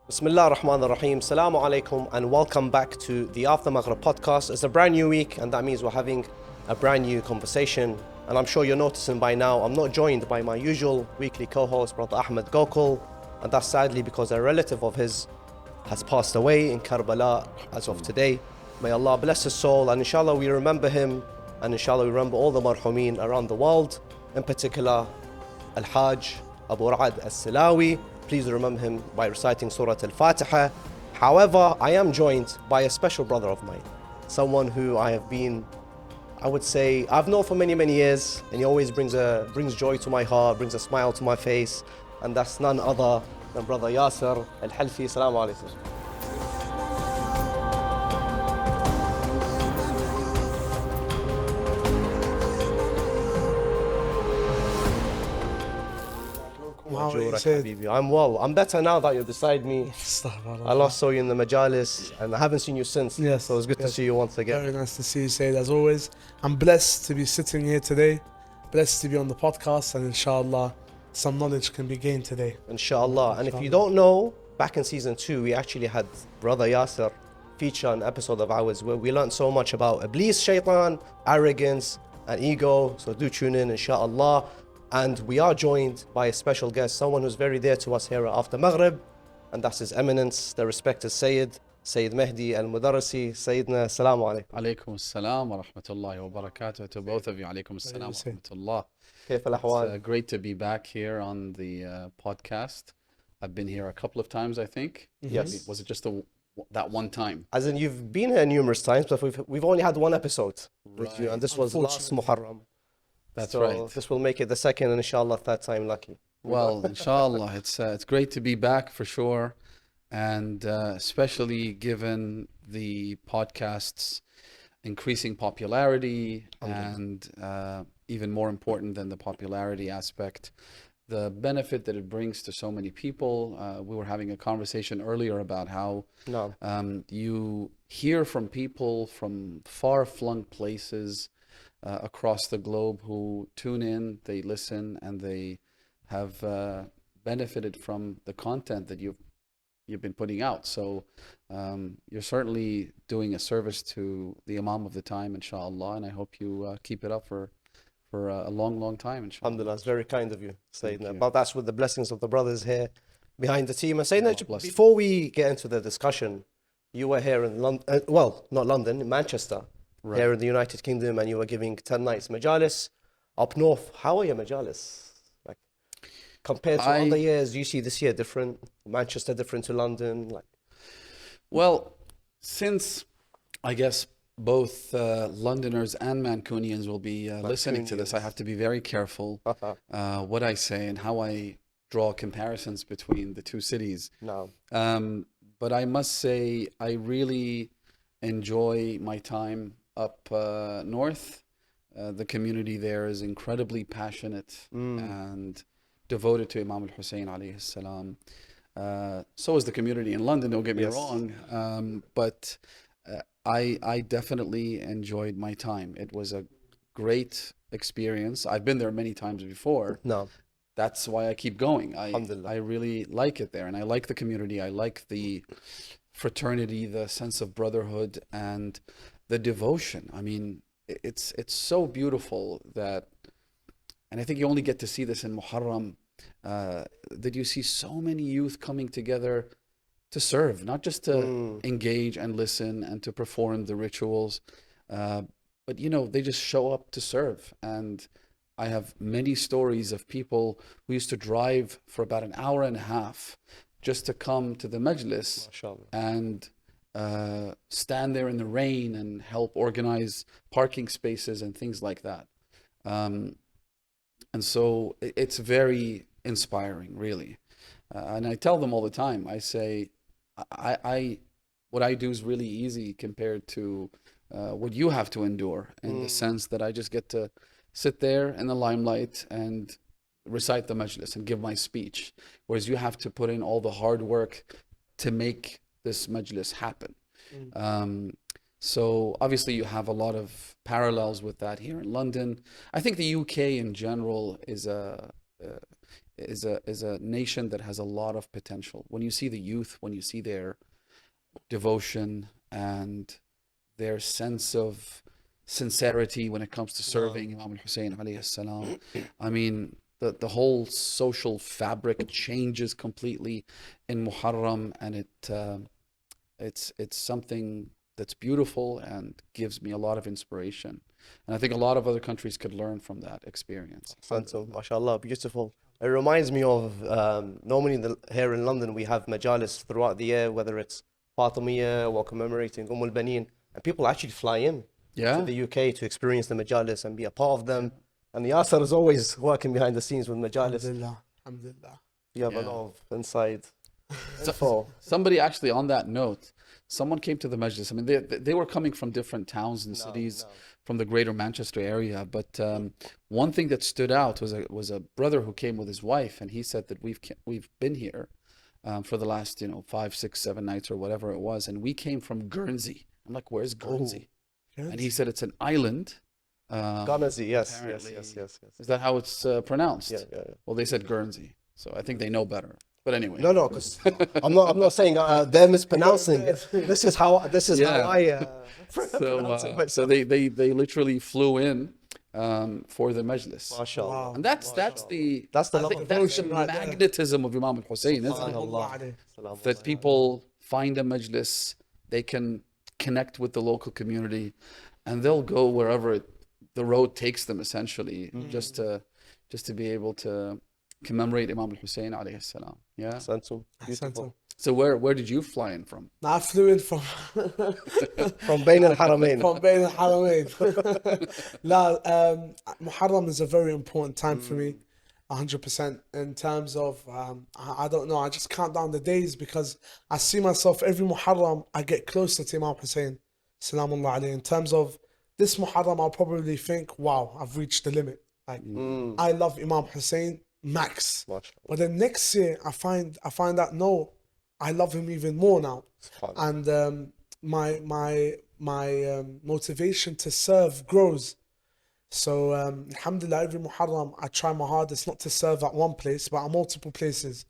Bismillah ar-Rahman ar-Rahim. Assalamu alaikum and welcome back to the After Maghrib podcast. It's a brand new week and that means we're having a brand new conversation. And I'm sure you're noticing by now, I'm not joined by my usual weekly co-host, Brother Ahmed Gokul. And that's sadly because a relative of his has passed away in Karbala as of today. May Allah bless his soul and inshallah we remember him and inshallah we remember all the marhumin around the world. In particular, Al-Hajj Abu Ra'ad Al-Silawi. Please remember him by reciting Surah Al-Fatiha. However, I am joined by a special brother of mine. Someone who I have been, I would say, I've known for many, many years. And he always brings joy to my heart, brings a smile to my face. And that's none other than Brother Yasser Al-Hilfi. Assalamu alaikum. I'm well. I'm better now that you're beside me. I last saw you in the majalis and I haven't seen you since. Yes, so it's good to see you once again. Very nice to see you, Sayed, as always. I'm blessed to be sitting here today, blessed to be on the podcast, and inshallah, some knowledge can be gained today. Inshallah. And if you don't know, back in season 2, we actually had Brother Yasser feature an episode of ours where we learned so much about Iblis, Shaitan, arrogance, and ego. So do tune in, inshallah. And we are joined by a special guest, someone who's very dear to us here after Maghrib, and that's His Eminence, the respected Sayed Mahdi Modarresi. Sayyidina, assalamu alaikum. Alaikum assalam wa rahmatullahi wa barakatuh to both of you. Alaikum assalam wa rahmatullah. كيف الأحوال? It's great to be back here on the podcast. I've been here a couple of times, I think. Yes. Was it just that one time? As in, you've been here numerous times, but we've only had one episode with you, and this was last Muharram. That's so right. This will make it the second and inshallah third time lucky. Well, inshallah, it's great to be back for sure, and especially given the podcast's increasing popularity, and even more important than the popularity aspect, the benefit that it brings to so many people. We were having a conversation earlier about how you hear from people from far-flung places across the globe who tune in, they listen, and they have benefited from the content that you've been putting out. So you're certainly doing a service to the Imam of the time, inshallah, and I hope you keep it up for a long, long time, inshallah. Alhamdulillah, it's very kind of you, Sayyidina. But that's with the blessings of the brothers here behind the team. And Sayyidina, before we get into the discussion, you were here in London, well, not London, in Manchester. Right. Here in the United Kingdom, and you were giving 10 nights majalis up north. How are your majalis? Like, compared to other years, do you see this year different? Manchester different to London? Well, since I guess both Londoners and Mancunians will be listening to this, I have to be very careful what I say and how I draw comparisons between the two cities. No. But I must say, I really enjoy my time up north. The community there is incredibly passionate and devoted to Imam Hussain alayhi salam. So is the community in London, don't get me wrong. But I definitely enjoyed my time. It was a great experience. I've been there many times before. No. That's why I keep going. I really like it there, and I like the community. I like the fraternity, the sense of brotherhood, and the devotion. I mean, it's so beautiful that, and I think you only get to see this in Muharram, that you see so many youth coming together to serve, not just to engage and listen and to perform the rituals, but they just show up to serve. And I have many stories of people who used to drive for about an hour and a half just to come to the majlis and stand there in the rain and help organize parking spaces and things like that. And so it's very inspiring, really. And I tell them all the time, I say, what I do is really easy compared to what you have to endure, in the sense that I just get to sit there in the limelight and recite the majlis and give my speech, whereas you have to put in all the hard work to make this majlis happen. So obviously you have a lot of parallels with that here in London. I think the UK in general is is a nation that has a lot of potential. When you see the youth, when you see their devotion and their sense of sincerity when it comes to serving Imam Hussain alayhi salam, I mean, the whole social fabric changes completely in Muharram, and it's something that's beautiful and gives me a lot of inspiration. And I think a lot of other countries could learn from that experience. So, mashallah, beautiful. It reminds me of normally here in London we have majalis throughout the year, whether it's Fatimiyya or commemorating al-Banin, and people actually fly in to the UK to experience the majalis and be a part of them. And the Yasser is always working behind the scenes with majalis. Alhamdulillah. Alhamdulillah. You have a lot of inside. So, somebody actually on that note, someone came to the majlis. I mean, they were coming from different towns and cities from the greater Manchester area. But one thing that stood out was a brother who came with his wife, and he said that we've been here for the last 5, 6, 7 nights or whatever it was, and we came from Guernsey. I'm like, where's Guernsey? And he said it's an island. Guernsey, yes. Is that how it's pronounced? Yeah. Well, they said Guernsey, so I think they know better. But anyway, no, because I'm not saying they're mispronouncing it. This is how I pronounce it. So they literally flew in for the majlis. MashaAllah. And that's the Right magnetism of Imam Hussain, isn't it? That people find a majlis, they can connect with the local community, and they'll go wherever the road takes them, essentially, just to be able to commemorate Imam Hussain alayhi salam. Yeah. Beautiful. So where did you fly in from? I flew in from Bayn al-Haramain. From Bayn al-Haramain. Muharram is a very important time for me, 100%. In terms of, I don't know, I just count down the days because I see myself every Muharram, I get closer to Imam Hussain, salamullah alayhi. In terms of this Muharram, I'll probably think, wow, I've reached the limit. Like, I love Imam Hussain max. But then next year, I find out, no, I love him even more now. And my motivation to serve grows. So alhamdulillah, every Muharram I try my hardest not to serve at one place but at multiple places,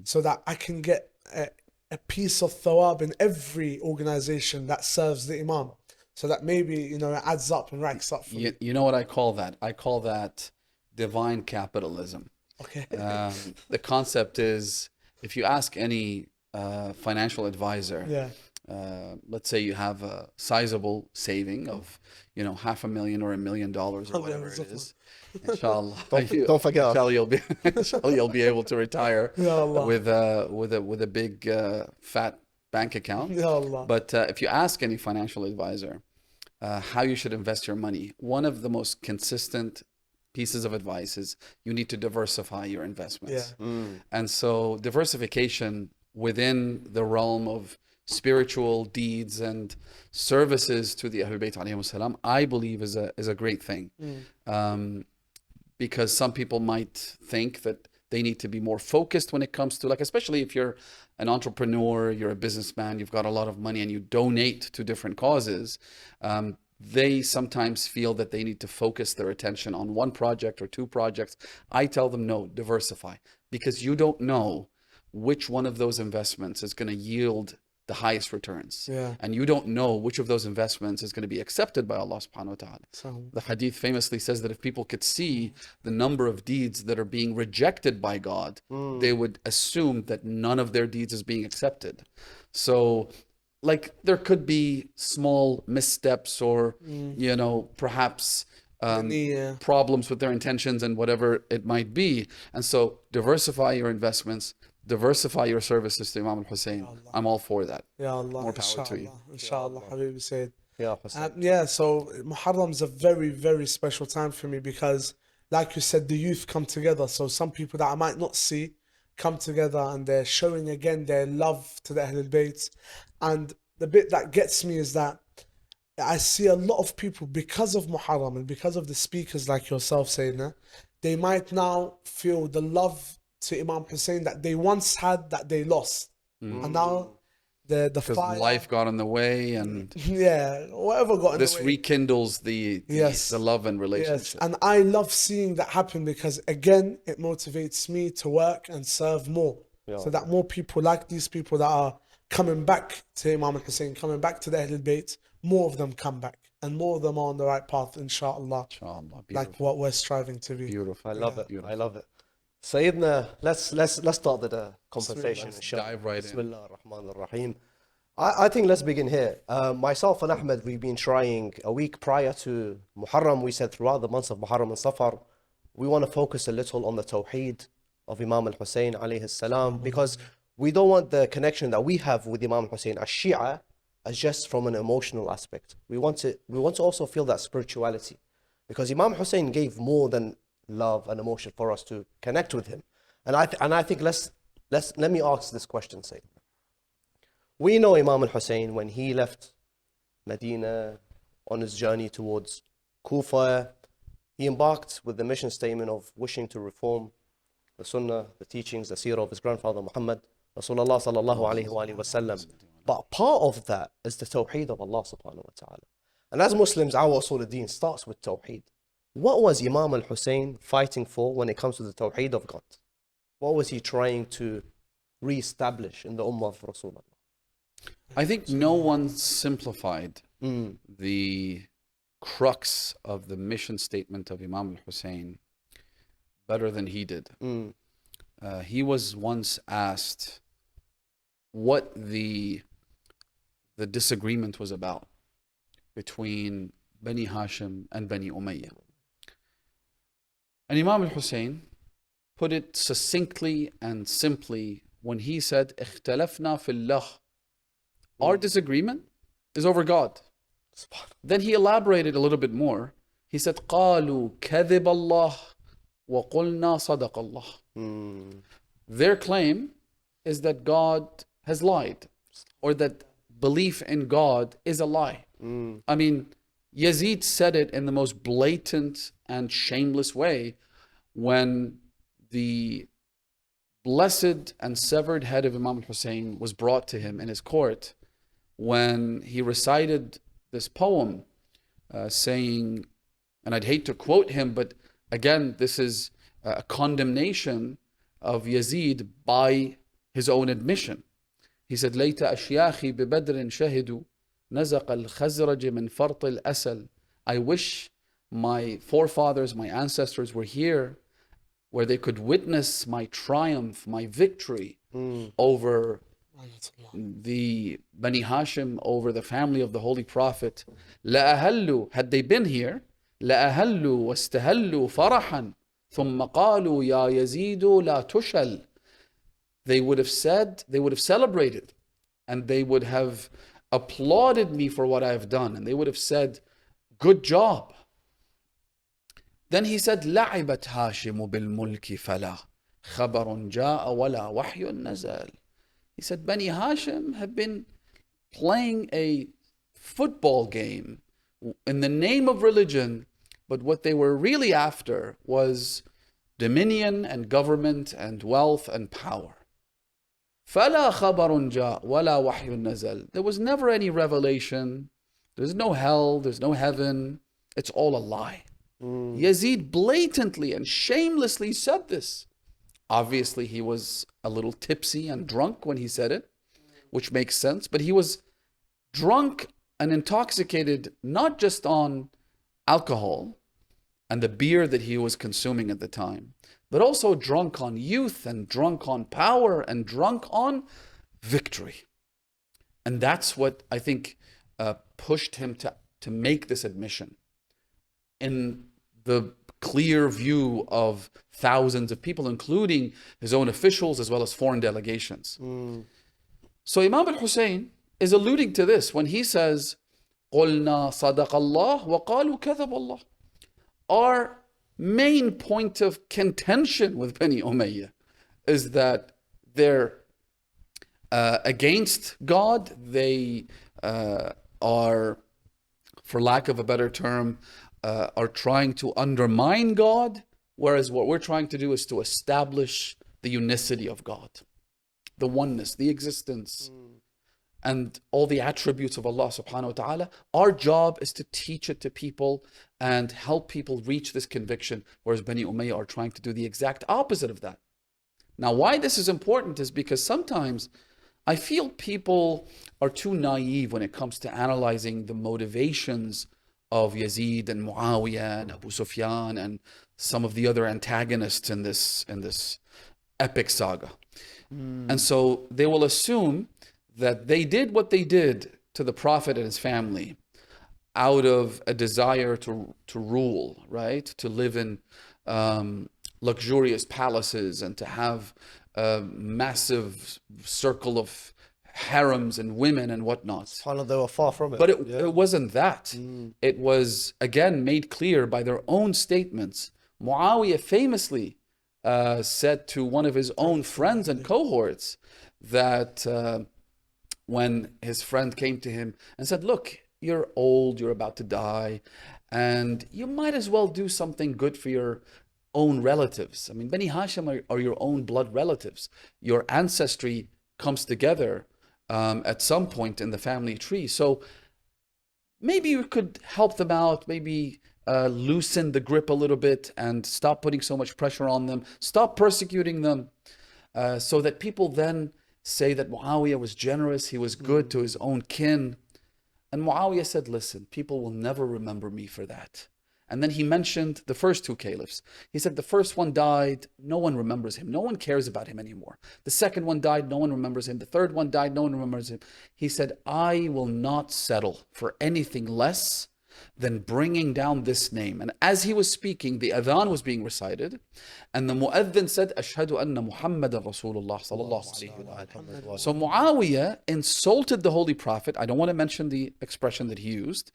so that I can get a piece of thawab in every organization that serves the Imam, so that maybe it adds up and racks up for me. You know what I call that? I call that divine capitalism. Okay. The concept is, if you ask any financial advisor, let's say you have a sizable saving of $500,000 or $1 million or whatever it is, inshallah, don't forget, inshallah you'll be able to retire with a big fat bank account. But if you ask any financial advisor how you should invest your money, one of the most consistent pieces of advice is you need to diversify your investments. And so diversification within the realm of spiritual deeds and services to the Ahlul Bayt alayhimus salam, I believe is a great thing. Because some people might think that they need to be more focused when it comes to, like, especially if you're an entrepreneur, you're a businessman, you've got a lot of money and you donate to different causes, they sometimes feel that they need to focus their attention on one project or two projects. I tell them, no, diversify, because you don't know which one of those investments is going to yield the highest returns. And you don't know which of those investments is going to be accepted by Allah subhanahu wa ta'ala. The hadith famously says that if people could see the number of deeds that are being rejected by God, they would assume that none of their deeds is being accepted. So, like, there could be small missteps or, perhaps problems with their intentions and whatever it might be. And so diversify your investments, diversify your services to Imam Hussain. I'm all for that. Ya Allah, more power to you. Inshallah, Habibi Sayyid. Yeah, so Muharram is a very, very special time for me because, like you said, the youth come together. So some people that I might not see come together and they're showing again their love to the Ahlul Bayt. And the bit that gets me is that I see a lot of people, because of Muharram and because of the speakers like yourself saying that, they might now feel the love to Imam Hussain that they once had that they lost. And now the Because fire. life got in the way, and Yeah, whatever got in this the way. rekindles the Yes. love and Yes, relationship. and I love seeing that happen because again, it motivates me to work and serve more. So that more people like these people that are coming back to Imam Hussain, coming back to the Ahlul Bayt, more of them come back and more of them are on the right path, inshallah. Inshallah, beautiful. Like what we're striving to be. Beautiful. I love it. Beautiful. I love it. Sayyidina, let's start the conversation. inshallah. Dive right in. Bismillah ar-Rahman ar-Rahim. I think let's begin here. Myself and Ahmed, we've been trying a week prior to Muharram. We said throughout the months of Muharram and Safar, we want to focus a little on the Tawhid of Imam al-Hussain alayhi salam, because we don't want the connection that we have with Imam al-Hussain as Shia as just from an emotional aspect. We want to also feel that spirituality, because Imam Hussain gave more than love and emotion for us to connect with him. And I think let me ask this question, Sayyid. We know Imam al-Hussain, when he left Medina on his journey towards Kufa, he embarked with the mission statement of wishing to reform the Sunnah, the teachings, the seerah of his grandfather Muhammad, Rasulullah sallallahu alayhi wa sallam. But part of that is the Tawheed of Allah subhanahu wa ta'ala. And as Muslims, our Usul al-Din starts with Tawheed. What was Imam al-Hussain fighting for when it comes to the Tawheed of God? What was he trying to re-establish in the Ummah of Rasulullah? I think no one simplified the crux of the mission statement of Imam al-Hussain better than he did. He was once asked what the disagreement was about between Bani Hashim and Bani Umayyah. And Imam al-Hussain put it succinctly and simply when he said, اختلفنا في الله. Our disagreement is over God. Then he elaborated a little bit more. He said, قالوا كذب الله وقلنا صدق الله. Their claim is that God has lied, or that belief in God is a lie. I mean, Yazid said it in the most blatant and shameless way when the blessed and severed head of Imam Hussain was brought to him in his court, when he recited this poem saying, and I'd hate to quote him, but again, this is a condemnation of Yazid by his own admission. He said, ليت أشياخي ببدر شهدوا نزق الخزرج من فرط الأسل. I wish my forefathers, my ancestors were here, where they could witness my triumph, my victory over the Bani Hashim, over the family of the Holy Prophet. لأهلوا, had they been here, لأهلوا واستهلوا فرحا ثم قالوا يا يزيد لا تشل. They would have said, they would have celebrated, and they would have applauded me for what I have done, and they would have said, good job. Then he said, لعبت هاشم بالملك فلا خبر جاء ولا وحي نزل. He said, Bani Hashim have been playing a football game in the name of religion, but what they were really after was dominion and government and wealth and power. فلا خبر جاء ولا وحي نزل. There was never any revelation. There's no hell, there's no heaven. It's all a lie. Yazid blatantly and shamelessly said this. Obviously, he was a little tipsy and drunk when he said it, which makes sense. But he was drunk and intoxicated not just on alcohol and the beer that he was consuming at the time, but also drunk on youth and drunk on power and drunk on victory. And that's what I think pushed him to make this admission in the clear view of thousands of people, including his own officials as well as foreign delegations. So Imam al-Hussain is alluding to this when he says, قُلْنَا صَدَقَ اللَّهُ وَقَالُوا كَذَبَ اللَّهُ. Our main point of contention with Bani Umayyah is that they're against God. They are, for lack of a better term, are trying to undermine God, whereas what we're trying to do is to establish the unicity of God, the oneness, the existence. and all the attributes of Allah subhanahu wa ta'ala. Our job is to teach it to people and help people reach this conviction, whereas Bani Umayyah are trying to do the exact opposite of that. Now, why this is important is because sometimes I feel people are too naive when it comes to analyzing the motivations of Yazid and Muawiya and Abu Sufyan and some of the other antagonists in this epic saga. And so they will assume that they did what they did to the Prophet and his family out of a desire to rule, right? To live in luxurious palaces and to have a massive circle of harems and women and whatnot. SubhanAllah, they were far from it. But it wasn't that. It was, again, made clear by their own statements. Muawiyah famously said to one of his own friends and cohorts that when his friend came to him and said, look, you're old, you're about to die, and you might as well do something good for your own relatives. I mean, Bani Hashim are your own blood relatives. Your ancestry comes together at some point in the family tree. So maybe you could help them out, maybe loosen the grip a little bit and stop putting so much pressure on them, stop persecuting them, so that people then say that Muawiyah was generous, he was good to his own kin. And Muawiyah said, listen, people will never remember me for that. And then he mentioned the first two caliphs. He said the first one died, no one remembers him. No one cares about him anymore. The second one died, no one remembers him. The third one died, no one remembers him. He said, I will not settle for anything less than bringing down this name. And as he was speaking, the adhan was being recited, and the mu'adhin said, Ashhadu anna Muhammadan Rasulullah sallallahu alayhi wa sallam. So Muawiyah insulted the Holy Prophet. I don't want to mention the expression that he used,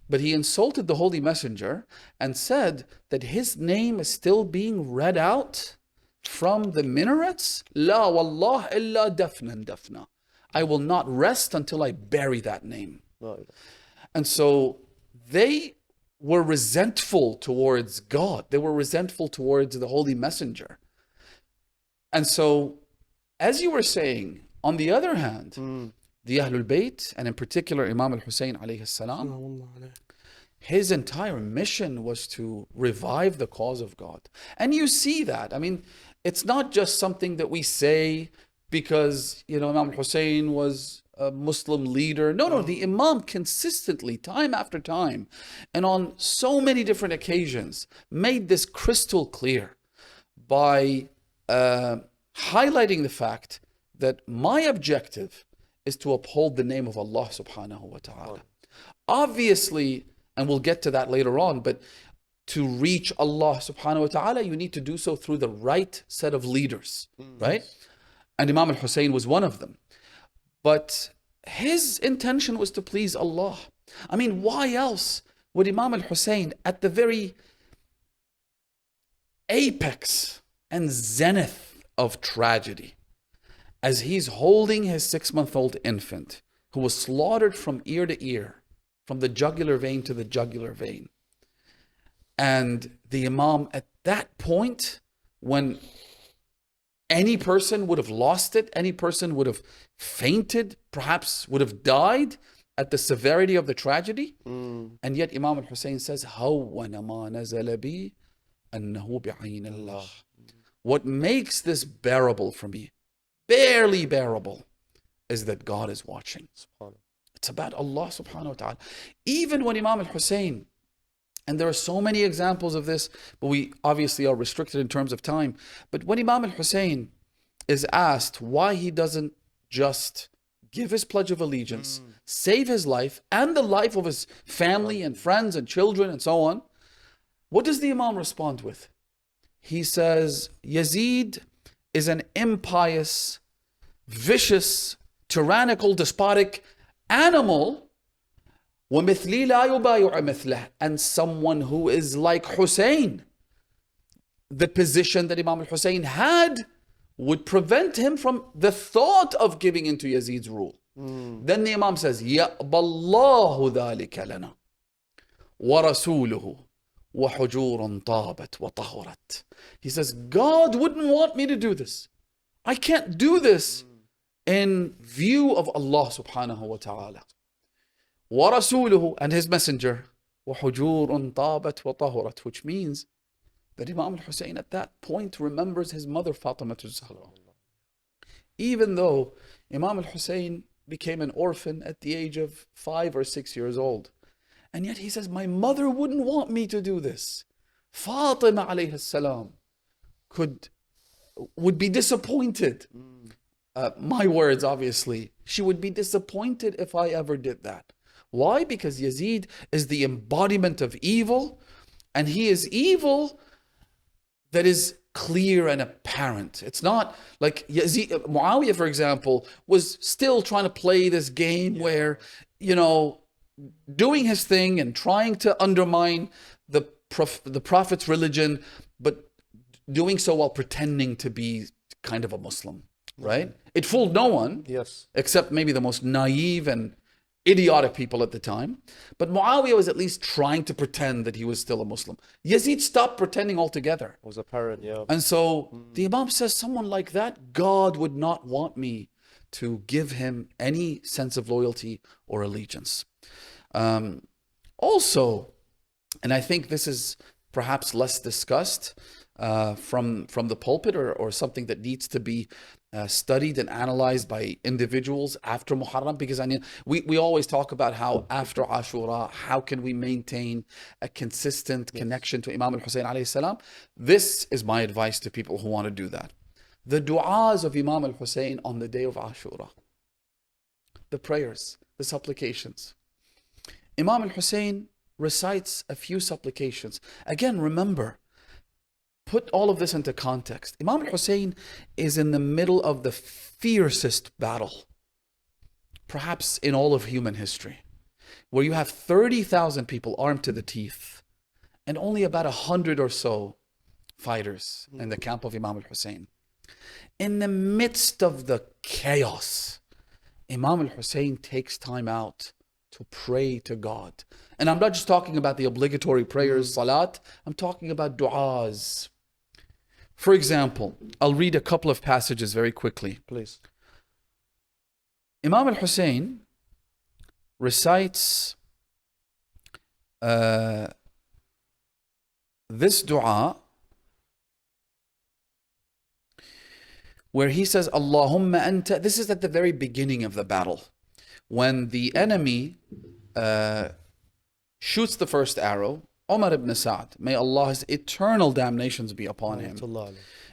but he insulted the Holy Messenger and said that his name is still being read out from the minarets. La wallah illa dafnan dafna. I will not rest until I bury that name. And so they were resentful towards God. They were resentful towards the Holy Messenger. And so, as you were saying, on the other hand, the Ahlul Bayt, and in particular Imam Hussain alayhi salam, his entire mission was to revive the cause of God. And you see that. I mean, it's not just something that we say because, Imam Hussain was a Muslim leader. No, the Imam consistently, time after time, and on so many different occasions, made this crystal clear by highlighting the fact that my objective is to uphold the name of Allah subhanahu wa ta'ala. Obviously, and we'll get to that later on, but to reach Allah subhanahu wa ta'ala, you need to do so through the right set of leaders, right? And Imam al-Hussein was one of them. But his intention was to please Allah. I mean, why else would Imam al-Hussein, at the very apex and zenith of tragedy, as he's holding his 6-month-old infant, who was slaughtered from ear to ear, from the jugular vein to the jugular vein, and the Imam at that point, when any person would have lost it, any person would have fainted, perhaps would have died at the severity of the tragedy. And yet Imam al-Hussein says, هَوَّنَ مَا نَزَلَ بِي أَنَّهُ بِعَيْنِ اللَّهِ. What makes this bearable for me, barely bearable, is that God is watching. It's about Allah subhanahu wa ta'ala. Even when Imam al-Hussein, and there are so many examples of this, but we obviously are restricted in terms of time. But when Imam al-Hussein is asked why he doesn't just give his pledge of allegiance, save his life and the life of his family and friends and children and so on, what does the Imam respond with? He says, Yazid is an impious, vicious, tyrannical, despotic animal, وَمِثْلِي لَا يُبَايُعَ مِثْلَهُ, and someone who is like Hussein. The position that Imam al-Hussein had would prevent him from the thought of giving into Yazid's rule. Then the Imam says, يَأْبَى اللَّهُ ذَلِكَ لَنَا وَرَسُولُهُ وَحُجُورٌ طَابَتْ وَطَهُرَتْ. He says, God wouldn't want me to do this. I can't do this in view of Allah subhanahu wa ta'ala, وَرَسُولُهُ, and his messenger, وَحُجُورٌ طَابَتْ وَطَهُرَتْ, which means that Imam al-Hussein at that point remembers his mother Fatima al-Zahra. Even though Imam al-Hussein became an orphan at the age of 5 or 6 years old. And yet he says, my mother wouldn't want me to do this. Fatima alayhi salam would be disappointed. My words, obviously. She would be disappointed if I ever did that. Why? Because Yazid is the embodiment of evil, and he is evil that is clear and apparent. It's not like Yazid, Muawiya, for example, was still trying to play this game where, doing his thing and trying to undermine the Prophet's religion, but doing so while pretending to be kind of a Muslim, right? It fooled no one, yes, except maybe the most naive and idiotic people at the time. But Muawiya was at least trying to pretend that he was still a Muslim. Yazid stopped pretending altogether. It was apparent, yeah. And so the Imam says, someone like that, God would not want me to give him any sense of loyalty or allegiance. Also, and I think this is perhaps less discussed from the pulpit, or something that needs to be studied and analyzed by individuals after Muharram, because we always talk about how after Ashura, how can we maintain a consistent connection to Imam Hussain alayhi salam? This is my advice to people who want to do that. The du'as of Imam Hussain on the day of Ashura, the prayers, the supplications. Imam Hussain recites a few supplications. Again, remember, put all of this into context. Imam Hussain is in the middle of the fiercest battle, perhaps in all of human history, where you have 30,000 people armed to the teeth and only about 100 or so fighters in the camp of Imam Hussain. In the midst of the chaos, Imam Hussain takes time out to pray to God. And I'm not just talking about the obligatory prayers, salat, I'm talking about du'as. For example, I'll read a couple of passages very quickly. Please. Imam al-Hussein recites this dua where he says, Allahumma anta, this is at the very beginning of the battle, when the enemy shoots the first arrow. Umar ibn Sa'd, may Allah's eternal damnations be upon him.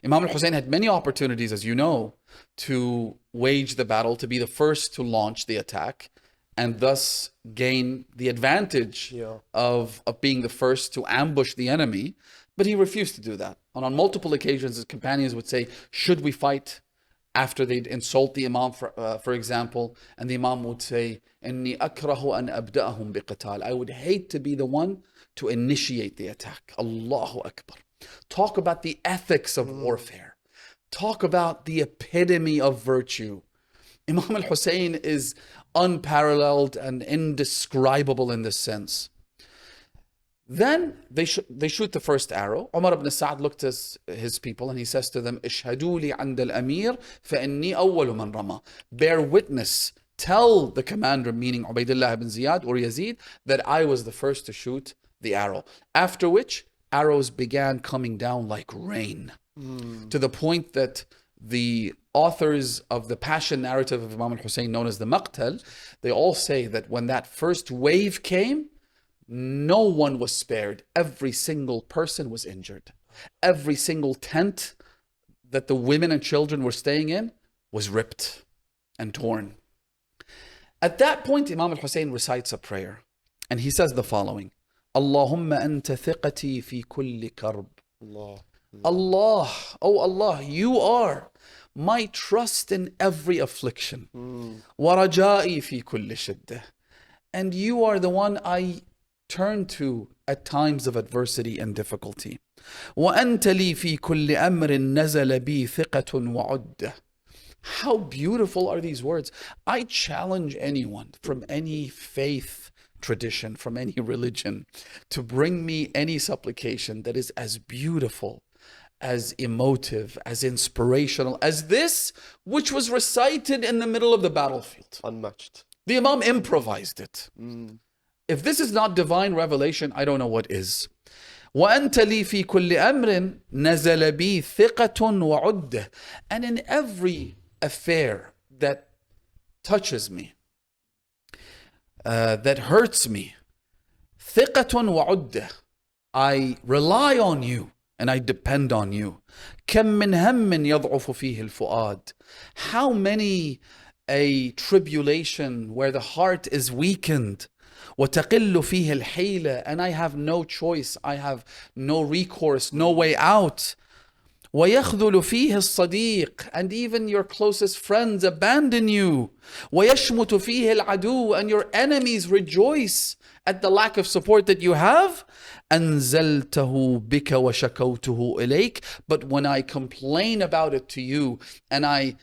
Imam al-Hussein had many opportunities, as you know, to wage the battle, to be the first to launch the attack, and thus gain the advantage of being the first to ambush the enemy. But he refused to do that. And on multiple occasions, his companions would say, should we fight? After they'd insult the Imam, for example, and the Imam would say, Inni akrahu an abda'ahum biqital. I would hate to be the one to initiate the attack. Allahu Akbar. Talk about the ethics of warfare. Talk about the epitome of virtue. Imam al-Hussein is unparalleled and indescribable in this sense. Then they shoot the first arrow. Umar ibn Sa'd looked at his people and he says to them, Ishhadu li 'inda al-amir fa inni awwalu man rama. Bear witness, tell the commander, meaning Ubaydullah ibn Ziyad or Yazid, that I was the first to shoot the arrow. After which, arrows began coming down like rain, to the point that the authors of the passion narrative of Imam al-Hussein, known as the Maqtal, they all say that when that first wave came, no one was spared. Every single person was injured. Every single tent that the women and children were staying in was ripped and torn. At that point, Imam al-Hussein recites a prayer, and he says the following: Allahumma anta thiqati fi kulli karb. Allah, oh Allah, you are my trust in every affliction. Wa raja'i fi kulli shiddah. And you are the one I turn to at times of adversity and difficulty. وَأَنْتَ لِي فِي كُلِّ أَمْرٍ نَزَلَ بِي ثِقَةٌ وَعُدَّةٌ. How beautiful are these words. I challenge anyone from any faith tradition, from any religion, to bring me any supplication that is as beautiful, as emotive, as inspirational as this, which was recited in the middle of the battlefield. Unmatched. The Imam improvised it. If this is not divine revelation, I don't know what is. وأنت لي في كل أمر نزل بي ثقة وعدة. And in every affair that touches me, that hurts me, ثقة وعدة, I rely on you and I depend on you. كم من هم يضعف فيه الفؤاد. How many a tribulation where the heart is weakened, وتقل فيه الحيلة, and I have no choice, I have no recourse, no way out. ويخذل فيه الصديق, and even your closest friends abandon you. ويشمت فيه العدو, and your enemies rejoice at the lack of support that you have. أنزلته بك وشكوته إليك, but when I complain about it to you and I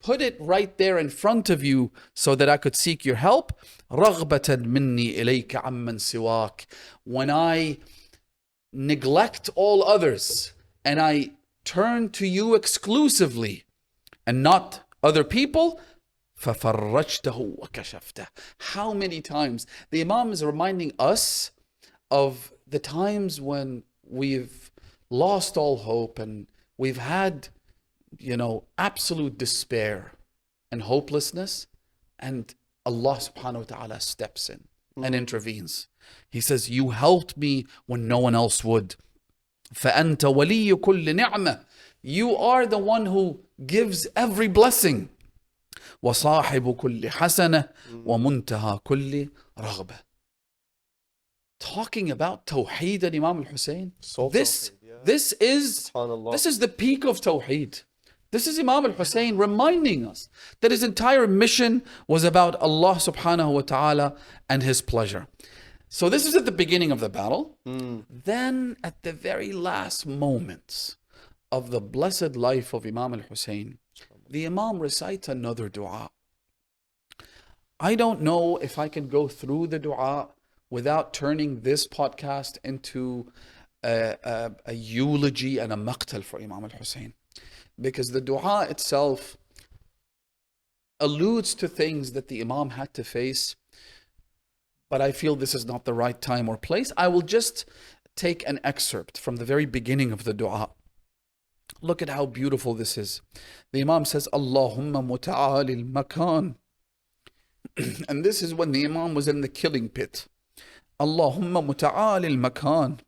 put it right there in front of you so that I could seek your help, رغبة مني إليك عمن سواك, when I neglect all others and I turn to you exclusively and not other people, ففرجته وكشفته. How many times the Imam is reminding us of the times when we've lost all hope and we've had, absolute despair and hopelessness, and Allah subhanahu wa ta'ala steps in and intervenes. He says, you helped me when no one else would. فأنت ولي كل نعمة. You are the one who gives every blessing. وصاحب كل حسنة ومنتهى كل رغبة. Talking about Tawhid and Imam Hussain. This is the peak of Tawhid. This is Imam Hussain reminding us that his entire mission was about Allah subhanahu wa ta'ala and his pleasure. So this is at the beginning of the battle. Then at the very last moments of the blessed life of Imam al-Hussain, the Imam recites another dua. I don't know if I can go through the dua without turning this podcast into a eulogy and a maqtal for Imam al-Hussain. Because the dua itself alludes to things that the Imam had to face, but I feel this is not the right time or place. I will just take an excerpt from the very beginning of the dua. Look at how beautiful this is. The Imam says, Allahumma muta'ali al-makan. And this is when the Imam was in the killing pit. Allahumma muta'ali al-makan.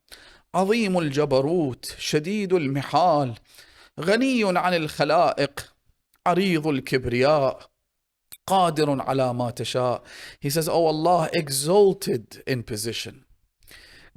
عظيم الجبروت شديد المحال غني عن الخلائق عريض الكبرياء قادر على ما تشاء. He says, oh Allah, exalted in position,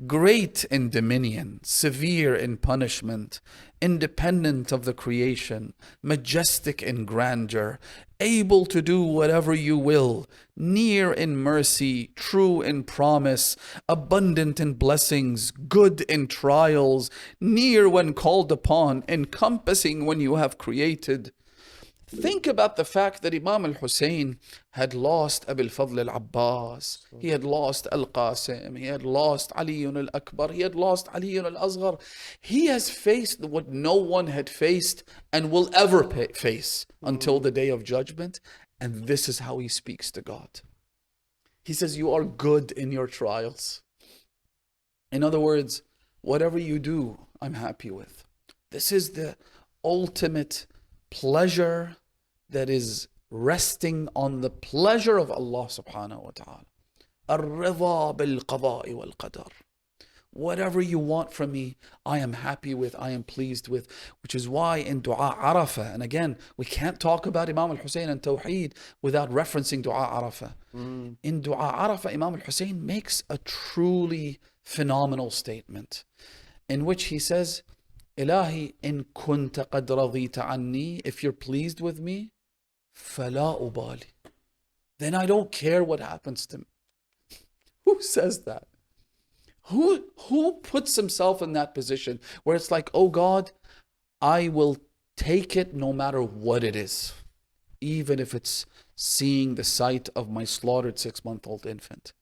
great in dominion, severe in punishment, independent of the creation, majestic in grandeur, able to do whatever you will, near in mercy, true in promise, abundant in blessings, good in trials, near when called upon, encompassing when you have created. Think about the fact that Imam al-Hussain had lost Abil Fadl al-Abbas, he had lost Al-Qasim, he had lost Ali al-Akbar, he had lost Ali al-Asghar. He has faced what no one had faced and will ever face until the day of judgment. And this is how he speaks to God. He says, you are good in your trials. In other words, whatever you do, I'm happy with. This is the ultimate pleasure that is resting on the pleasure of Allah subhanahu wa ta'ala. Ar-ridha bil-qada'i wal-qadar. Whatever you want from me, I am happy with, I am pleased with. Which is why in Dua Arafah, and again, we can't talk about Imam al-Hussain and Tawheed without referencing Dua Arafah. In Dua Arafah, Imam al-Hussain makes a truly phenomenal statement in which he says, Ilahi, in kunta qad radita anni, if you're pleased with me, fala ubali, then I don't care what happens to me. Who says that? Who puts himself in that position where it's like, oh God, I will take it no matter what it is, even if it's seeing the sight of my slaughtered 6-month-old infant,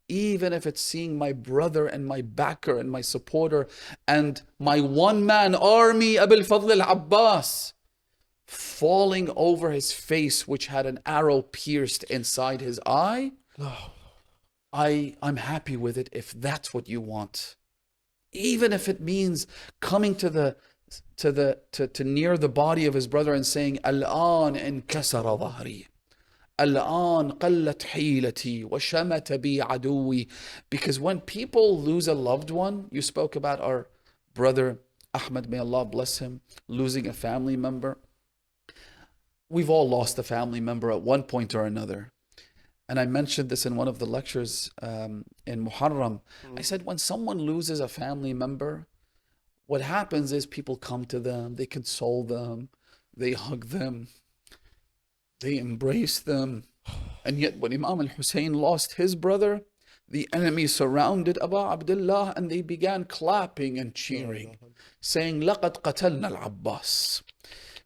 even if it's seeing my brother and my backer and my supporter and my one-man army, Abil Fadl al-Abbas, falling over his face, which had an arrow pierced inside his eye. I'm happy with it if that's what you want. Even if it means coming to near the body of his brother and saying, Al-an inkasara dhahri. Al-an qallat hilati wa shamata bi aduwi. Because when people lose a loved one, you spoke about our brother Ahmed, may Allah bless him, losing a family member. We've all lost a family member at one point or another. And I mentioned this in one of the lectures in Muharram. I said, when someone loses a family member, what happens is people come to them, they console them, they hug them, they embrace them. And yet when Imam al-Hussein lost his brother, the enemy surrounded Abu Abdullah and they began clapping and cheering, saying, لَقَدْ قَتَلْنَا الْعَبَّاسِ,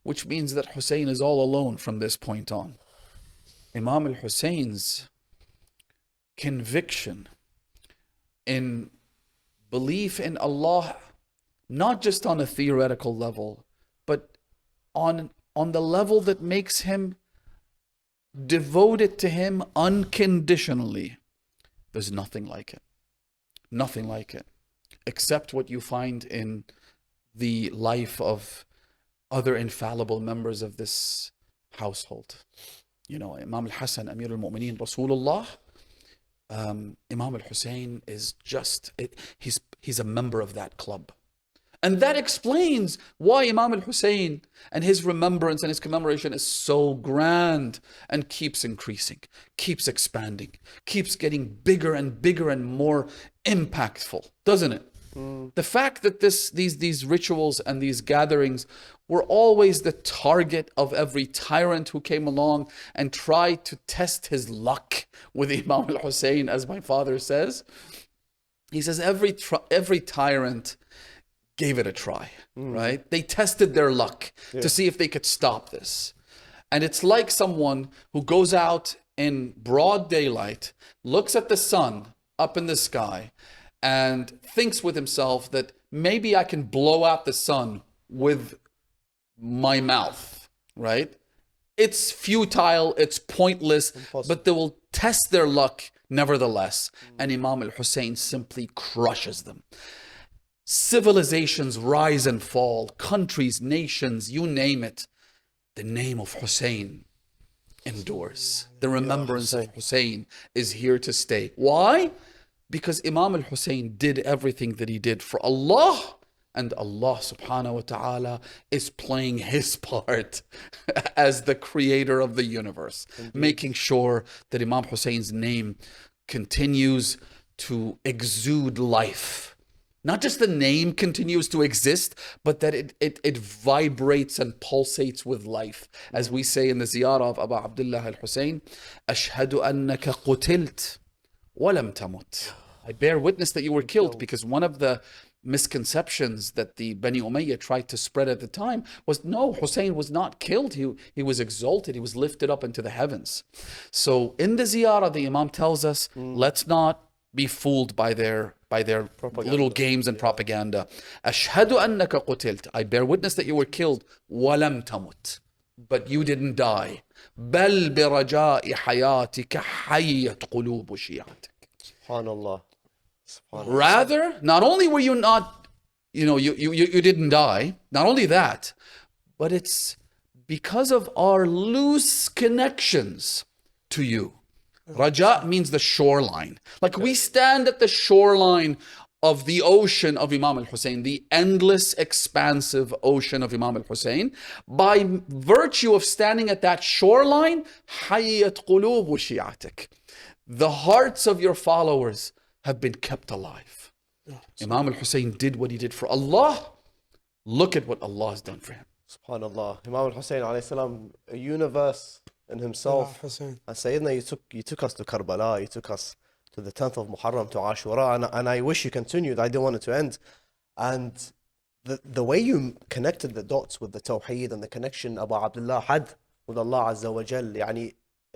which means that Hussein is all alone from this point on. Imam al-Hussein's conviction in belief in Allah, not just on a theoretical level, but on the level that makes him devoted to him unconditionally. There's nothing like it. Nothing like it. Except what you find in the life of other infallible members of this household. You know, Imam al-Hasan, Amir al-Mu'mineen, Rasulullah. Imam al-Hussein is just, he's a member of that club. And that explains why Imam al-Hussein and his remembrance and his commemoration is so grand and keeps increasing, keeps expanding, keeps getting bigger and bigger and more impactful, doesn't it? The fact that these rituals and these gatherings were always the target of every tyrant who came along and tried to test his luck with Imam al-Hussein, as my father says. He says every tyrant gave it a try, right? They tested their luck to see if they could stop this. And it's like someone who goes out in broad daylight, looks at the sun up in the sky, and thinks with himself that maybe I can blow out the sun with my mouth, right? It's futile, it's pointless, but they will test their luck nevertheless. And Imam al-Hussein simply crushes them. Civilizations rise and fall, countries, nations, you name it. The name of Hussein endures. The remembrance of Hussein is here to stay. Why? Because Imam al-Hussein did everything that he did for Allah, and Allah subhanahu wa ta'ala is playing his part as the creator of the universe, making sure that Imam Hussein's name continues to exude life. Not just the name continues to exist, but that it vibrates and pulsates with life. As we say in the ziyarah of Abu Abdullah al-Hussein, Ashhadu annaka qutilt walam tamut. I bear witness that you were killed, because one of the misconceptions that the Bani Umayyah tried to spread at the time was, no, Hussein was not killed. He was exalted. He was lifted up into the heavens. So in the ziyarah, the Imam tells us, let's not be fooled by their little games and propaganda. Ashhadu annaka qutilt. I bear witness that you were killed. Walam tamut. But you didn't die. Bal bi raja'i hayatika hayyat qulubu shi'atik. SubhanAllah. Rather, not only were you not, you didn't die, not only that, but it's because of our loose connections to you. Raja means the shoreline. Like we stand at the shoreline of the ocean of Imam al-Hussein, the endless, expansive ocean of Imam al-Hussein. By virtue of standing at that shoreline, hayyat qulubu shi'atik. The hearts of your followers have been kept alive. Imam al-Hussein did what he did for Allah. Look at what Allah has done for him. SubhanAllah. Imam al-Hussein alayhi salam, a universe in himself. And Sayyidina, you took us to Karbala, you took us to the 10th of Muharram, to Ashura, and I wish you continued. I didn't want it to end. And the way you connected the dots with the Tawhid and the connection Abu Abdullah had with Allah Azza wa Jal,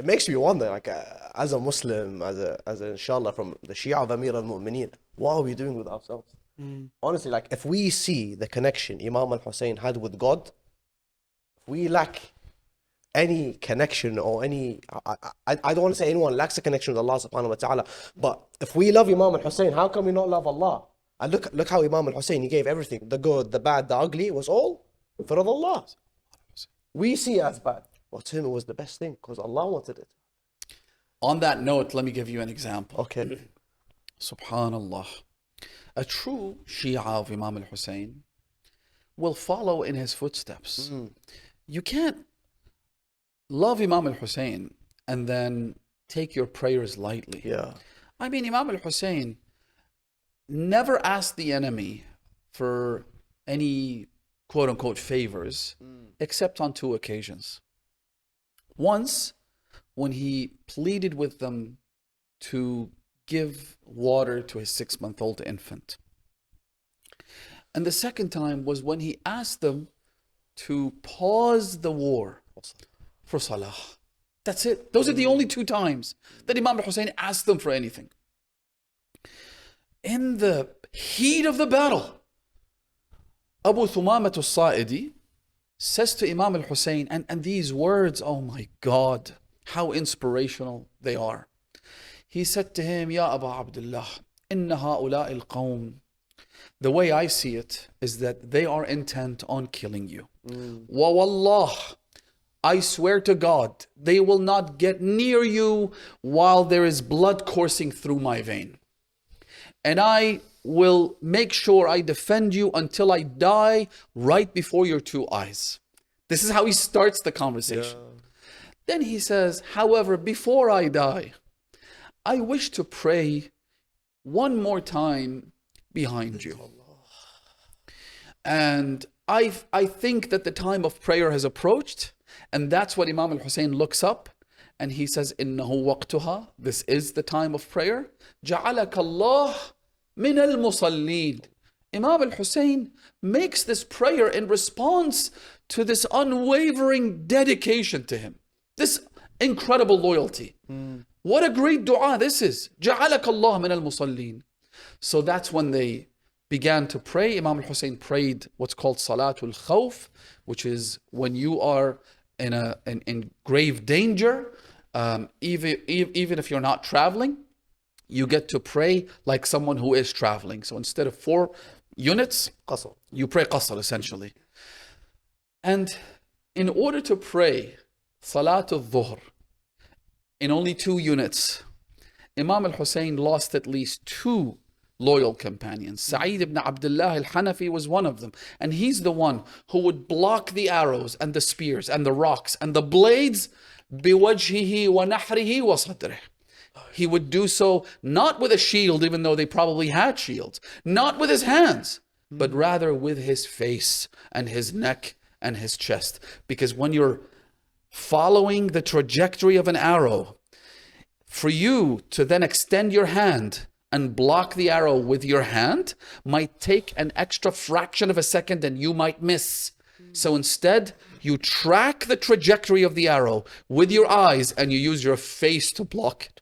it makes me wonder, like, as a Muslim, as a inshallah from the Shia of Amir al-Mu'mineen, what are we doing with ourselves? Honestly, like, if we see the connection Imam al-Hussein had with God, if we lack any connection or any, I don't want to say anyone lacks a connection with Allah subhanahu wa ta'ala, but if we love Imam al-Hussein, how can we not love Allah? And look how Imam al-Hussein, he gave everything, the good, the bad, the ugly, it was all for Allah. We see it as bad, but to him it was the best thing because Allah wanted it. On that note, let me give you an example. Okay. Subhanallah. A true Shia of Imam al-Hussein will follow in his footsteps. You can't love Imam al-Hussein and then take your prayers lightly. Yeah. I mean, Imam al-Hussein never asked the enemy for any quote-unquote favors except on 2 occasions. Once, when he pleaded with them to give water to his 6-month-old infant. And the second time was when he asked them to pause the war for Salah. That's it. Those are the only 2 times that Imam al-Hussein asked them for anything. In the heat of the battle, Abu Thumamat al-Sa'idi says to Imam al-Hussein, and these words, oh my God, how inspirational they are. He said to him, Ya Aba Abdullah, inna ha'ula'i al-qawm. The way I see it is that they are intent on killing you. Wa wallah, I swear to God, they will not get near you while there is blood coursing through my vein. And I will make sure I defend you until I die right before your 2 eyes. This is how he starts the conversation. Then he says, however, before I die, I wish to pray one more time behind you. And I think that the time of prayer has approached, and that's what Imam al-Hussein looks up and he says, Innahu waqtuha, this is the time of prayer. Ja'alaka Allah min al-musallin. Imam al-Hussein makes this prayer in response to this unwavering dedication to him. This incredible loyalty. What a great dua this is. Ja'alaka Allah min al-musallin. So that's when they began to pray. Imam al-Hussein prayed what's called Salatul Khawf, which is when you are in grave danger, even if you're not traveling, you get to pray like someone who is traveling. So instead of 4 units, Qasr. You pray qasr essentially. And in order to pray Salatul Dhuhr in only 2 units, Imam al-Hussein lost at least 2 loyal companions. Sa'id ibn Abdullah al-Hanafi was one of them. And he's the one who would block the arrows and the spears and the rocks and the blades biwajhihi wa nahrihi wa sadrih. He would do so not with a shield, even though they probably had shields, not with his hands, but rather with his face and his neck and his chest. Because when you're following the trajectory of an arrow, for you to then extend your hand and block the arrow with your hand might take an extra fraction of a second and you might miss. So instead, you track the trajectory of the arrow with your eyes and you use your face to block it.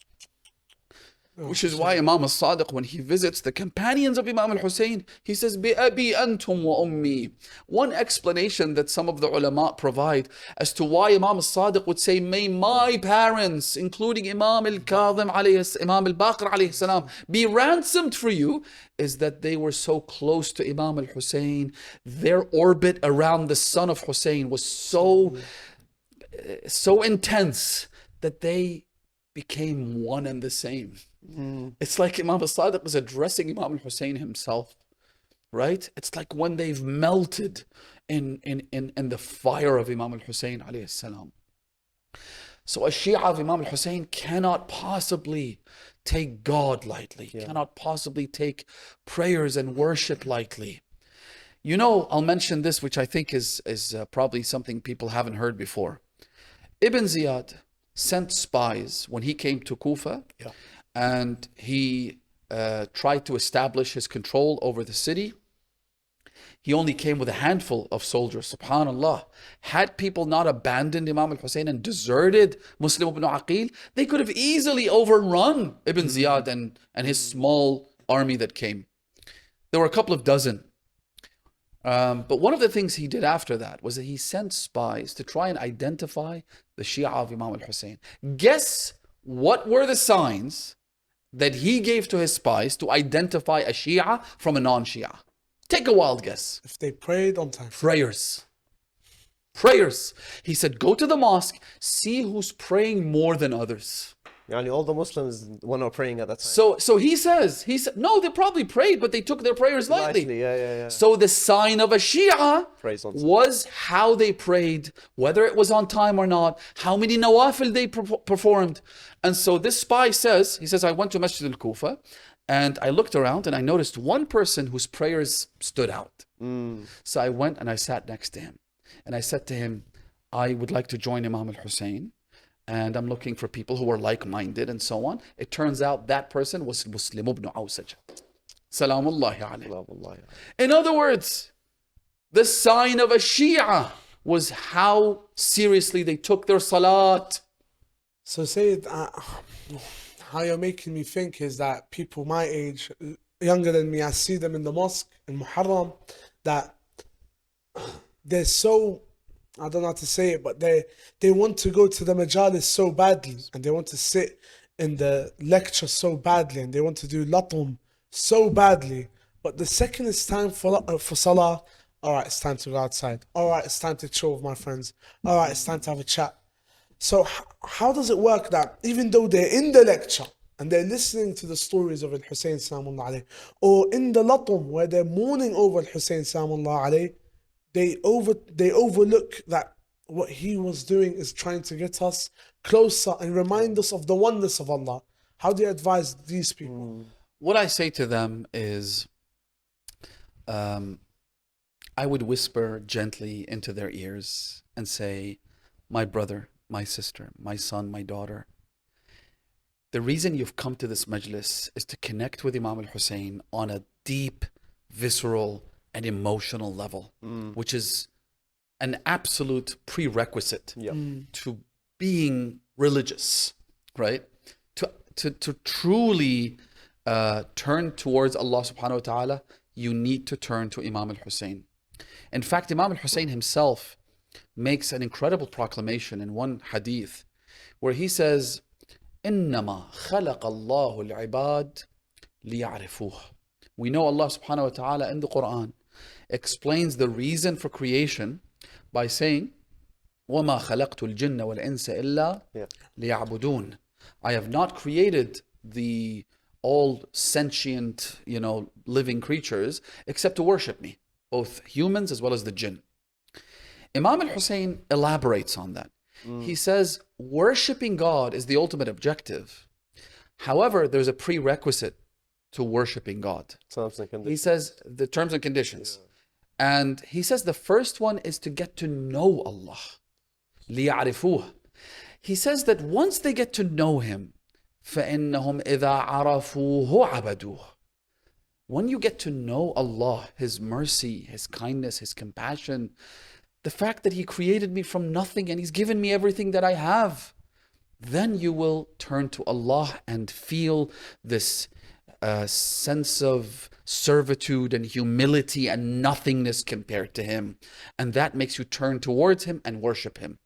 Which is why Imam al-Sadiq, when he visits the companions of Imam al-Hussein, he says, بِأَبِي أَنْتُمْ وَأُمِّي. One explanation that some of the ulama provide as to why Imam al-Sadiq would say, may my parents, including Imam al-Kadhim, Imam al-Baqir alayhi salam, be ransomed for you, is that they were so close to Imam al-Hussein. Their orbit around the son of Hussein was so intense that they became one and the same. It's like Imam al-Sadiq is addressing Imam al-Hussein himself, right? It's like when they've melted in the fire of Imam al-Hussein alayhi salam. So a Shia of Imam al-Hussein cannot possibly take God lightly, cannot possibly take prayers and worship lightly. You know, I'll mention this, which I think is probably something people haven't heard before. Ibn Ziyad sent spies when he came to Kufa, and he tried to establish his control over the city. He only came with a handful of soldiers, subhanallah. Had people not abandoned Imam al-Hussein and deserted Muslim ibn Aqil, they could have easily overrun Ibn Ziyad and his small army that came. There were a couple of dozen. But one of the things he did after that was that he sent spies to try and identify the Shia of Imam al-Hussein. Guess what were the signs that he gave to his spies to identify a Shia from a non-Shia? Take a wild guess. If they prayed on time. Prayers. Prayers. He said, go to the mosque, see who's praying more than others. Yani all the Muslims were not praying at that time. So he said, no, they probably prayed, but they took their prayers lightly. Yeah. So the sign of a Shia was how they prayed, whether it was on time or not, how many nawafil they performed. And so this spy says, he says, I went to Masjid al-Kufa and I looked around and I noticed one person whose prayers stood out. So I went and I sat next to him and I said to him, I would like to join Imam al-Hussein. And I'm looking for people who are like-minded and so on. It turns out that person was Muslim ibn Awsaj. Salamullahi alayhi. In other words, the sign of a Shia was how seriously they took their salat. So Sayyid, how you're making me think is that people my age, younger than me, I see them in the mosque in Muharram, that they're so, I don't know how to say it, but they want to go to the majalis so badly, and they want to sit in the lecture so badly, and they want to do latum so badly. But the second it's time for salah, all right, it's time to go outside. All right, it's time to chill with my friends. All right, it's time to have a chat. So how does it work that even though they're in the lecture and they're listening to the stories of Al-Hussein Salamullah alayhi, or in the latum where they're mourning over Al-Hussein Salamullah alayhi, they overlook that what he was doing is trying to get us closer and remind us of the oneness of Allah? How do you advise these people? What I say to them is, I would whisper gently into their ears and say, my brother, my sister, my son, my daughter, the reason you've come to this majlis is to connect with Imam al-Hussein on a deep, visceral, and emotional level, which is an absolute prerequisite to being religious, right? To truly turn towards Allah subhanahu wa ta'ala, you need to turn to Imam al-Hussein. In fact, Imam al-Hussein himself makes an incredible proclamation in one hadith where he says, إِنَّمَا خَلَقَ اللَّهُ الْعِبَادِ لِيَعْرِفُوهُ. We know Allah subhanahu wa ta'ala in the Quran explains the reason for creation by saying, وَمَا خَلَقْتُ الْجِنَّ وَالْإِنسَ إِلَّا لِيَعْبُدُونَ. I have not created the all sentient, living creatures except to worship me, both humans as well as the jinn. Imam al-Hussein elaborates on that. He says, worshipping God is the ultimate objective. However, there's a prerequisite to worshipping God. He says the terms and conditions. And he says the first one is to get to know Allah. لِيَعْرِفُوهُ. He says that once they get to know Him, فَإِنَّهُمْ إِذَا عَرَفُوهُ عَبَدُوهُ. When you get to know Allah, His mercy, His kindness, His compassion, the fact that He created me from nothing and He's given me everything that I have, then you will turn to Allah and feel this sense of servitude and humility and nothingness compared to Him. And that makes you turn towards Him and worship Him.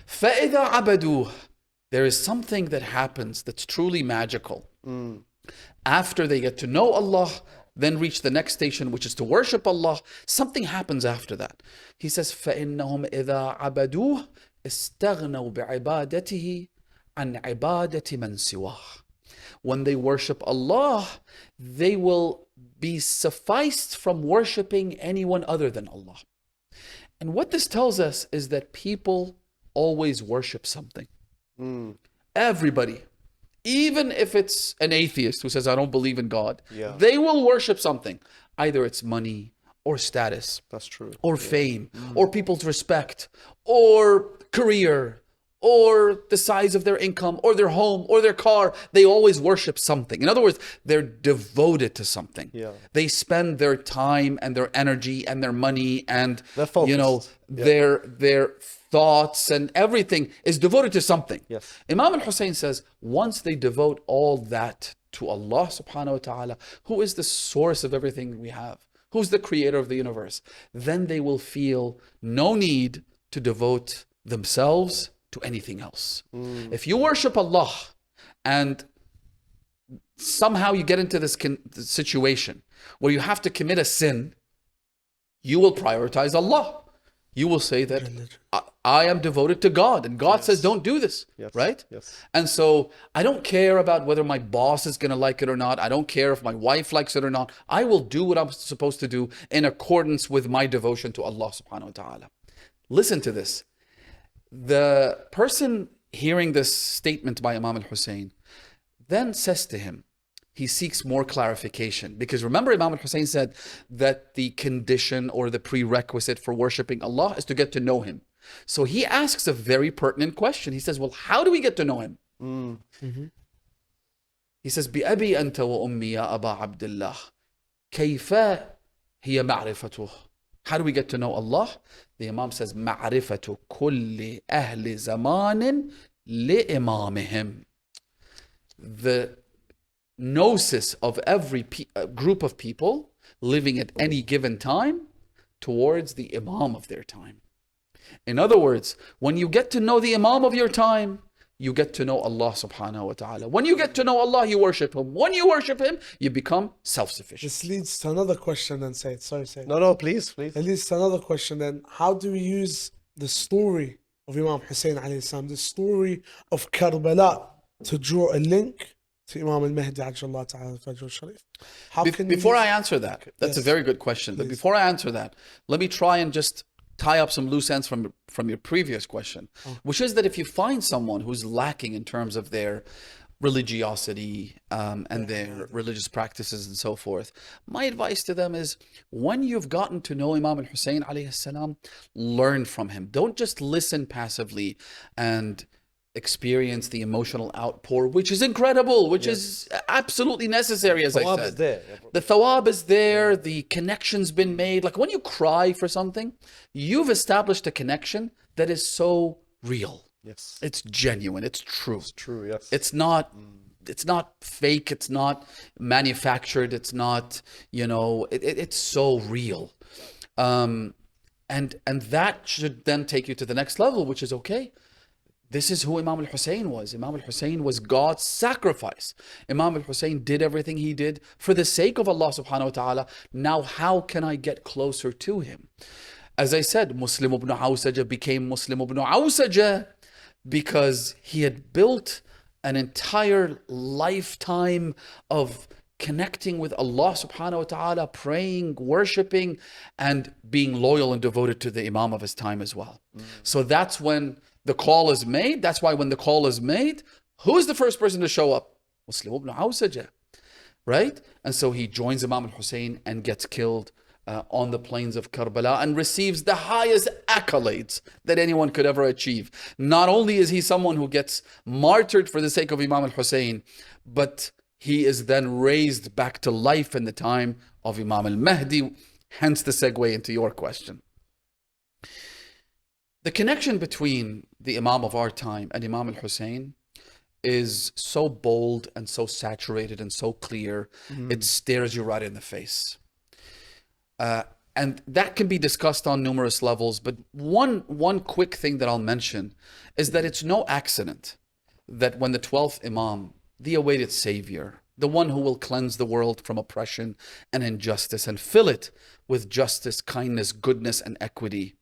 فَإِذَا عَبَدُوهُ. There is something that happens that's truly magical. After they get to know Allah, then reach the next station, which is to worship Allah, something happens after that. He says, فَإِنَّهُمْ إِذَا عَبَدُوهُ اسْتَغْنَوْا بِعِبَادَتِهِ عَنْ عِبَادَةِ مَنْ سِوَاهُ. When they worship Allah, they will be sufficed from worshiping anyone other than Allah. And what this tells us is that people always worship something. Everybody. Even if it's an atheist who says, I don't believe in God, they will worship something. Either it's money or status. That's true. Or fame, or people's respect, or career, or the size of their income or their home or their car. They always worship something. In other words, they're devoted to something. Yeah. They spend their time and their energy and their money and focused. their thoughts and everything is devoted to something. Yes. Imam Hussain says, once they devote all that to Allah subhanahu wa ta'ala, who is the source of everything we have, who's the creator of the universe, then they will feel no need to devote themselves to anything else. If you worship Allah and somehow you get into this situation where you have to commit a sin, you will prioritize Allah. You will say that I am devoted to God, and God says don't do this, right? Yes. And so I don't care about whether my boss is going to like it or not. I don't care if my wife likes it or not. I will do what I'm supposed to do in accordance with my devotion to Allah subhanahu wa ta'ala. Listen to this. The person hearing this statement by Imam al-Hussein then says to him, he seeks more clarification. Because remember, Imam al-Hussein said that the condition or the prerequisite for worshipping Allah is to get to know Him. So he asks a very pertinent question. He says, well, how do we get to know Him? He says, بِأَبِي أَنْتَ وَأُمِّي يَا أَبَا عَبْدِ اللَّهِ كَيْفَ هِيَ مَعْرِفَتُهُ. How do we get to know Allah? The Imam says, مَعْرِفَةُ كُلِّ أَهْلِ زَمَانٍ لِإِمَامِهِمْ. The gnosis of every group of people living at any given time towards the Imam of their time. In other words, when you get to know the Imam of your time, you get to know Allah subhanahu wa ta'ala. When you get to know Allah, you worship Him. When you worship Him, you become self-sufficient. This leads to another question then, Sayyid. Sorry, Sayyid. No, please. It leads to another question then. How do we use the story of Imam Hussain alayhi salam, the story of Karbala, to draw a link to Imam al-Mahdi Ajjallah ta'ala al-Fajr al-Sharif? Before I answer that, that's a very good question. But before I answer that, let me try and just tie up some loose ends from your previous question, which is that if you find someone who's lacking in terms of their religiosity and their religious practices and so forth, my advice to them is, when you've gotten to know Imam al-Hussein alayhi salam, learn from him. Don't just listen passively and experience the emotional outpour, which is incredible, which is absolutely necessary, as I said. Is there. The thawab is there, the connection's been made. Like when you cry for something, you've established a connection that is so real. Yes. It's genuine, it's true. It's true, yes. It's not fake, it's not manufactured, it's not, it's so real. And that should then take you to the next level, which is, okay, this is who Imam al-Hussein was. Imam al-Hussein was God's sacrifice. Imam al-Hussein did everything he did for the sake of Allah subhanahu wa ta'ala. Now, how can I get closer to him? As I said, Muslim ibn Awsaja became Muslim ibn Awsaja because he had built an entire lifetime of connecting with Allah subhanahu wa ta'ala, praying, worshipping, and being loyal and devoted to the Imam of his time as well. So that's when the call is made. That's why when the call is made, who is the first person to show up? Muslim ibn Awsaja, right? And so he joins Imam al-Hussein and gets killed on the plains of Karbala and receives the highest accolades that anyone could ever achieve. Not only is he someone who gets martyred for the sake of Imam al-Hussein, but he is then raised back to life in the time of Imam al-Mahdi, hence the segue into your question. The connection between the Imam of our time and Imam al-Hussein is so bold and so saturated and so clear, it stares you right in the face. And that can be discussed on numerous levels, but one quick thing that I'll mention is that it's no accident that when the 12th Imam, the awaited savior, the one who will cleanse the world from oppression and injustice and fill it with justice, kindness, goodness, and equity,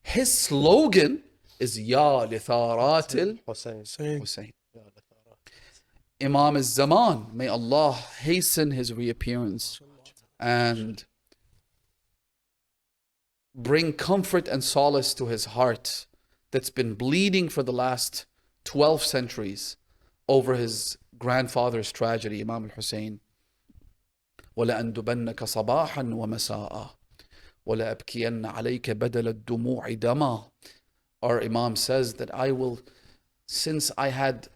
his slogan is Ya li'tharat al-Hussein. Imam al-Zaman, may Allah hasten his reappearance and bring comfort and solace to his heart that's been bleeding for the last 12 centuries over his grandfather's tragedy, Imam al-Hussein. وَلَأَنْدُبَنَّكَ صَبَاحًا وَمَسَاءً وَلَأَبْكِيَنَّ عَلَيْكَ بَدَلَ الدُّمُوعِ دَمًا. Our Imam says that I will since I had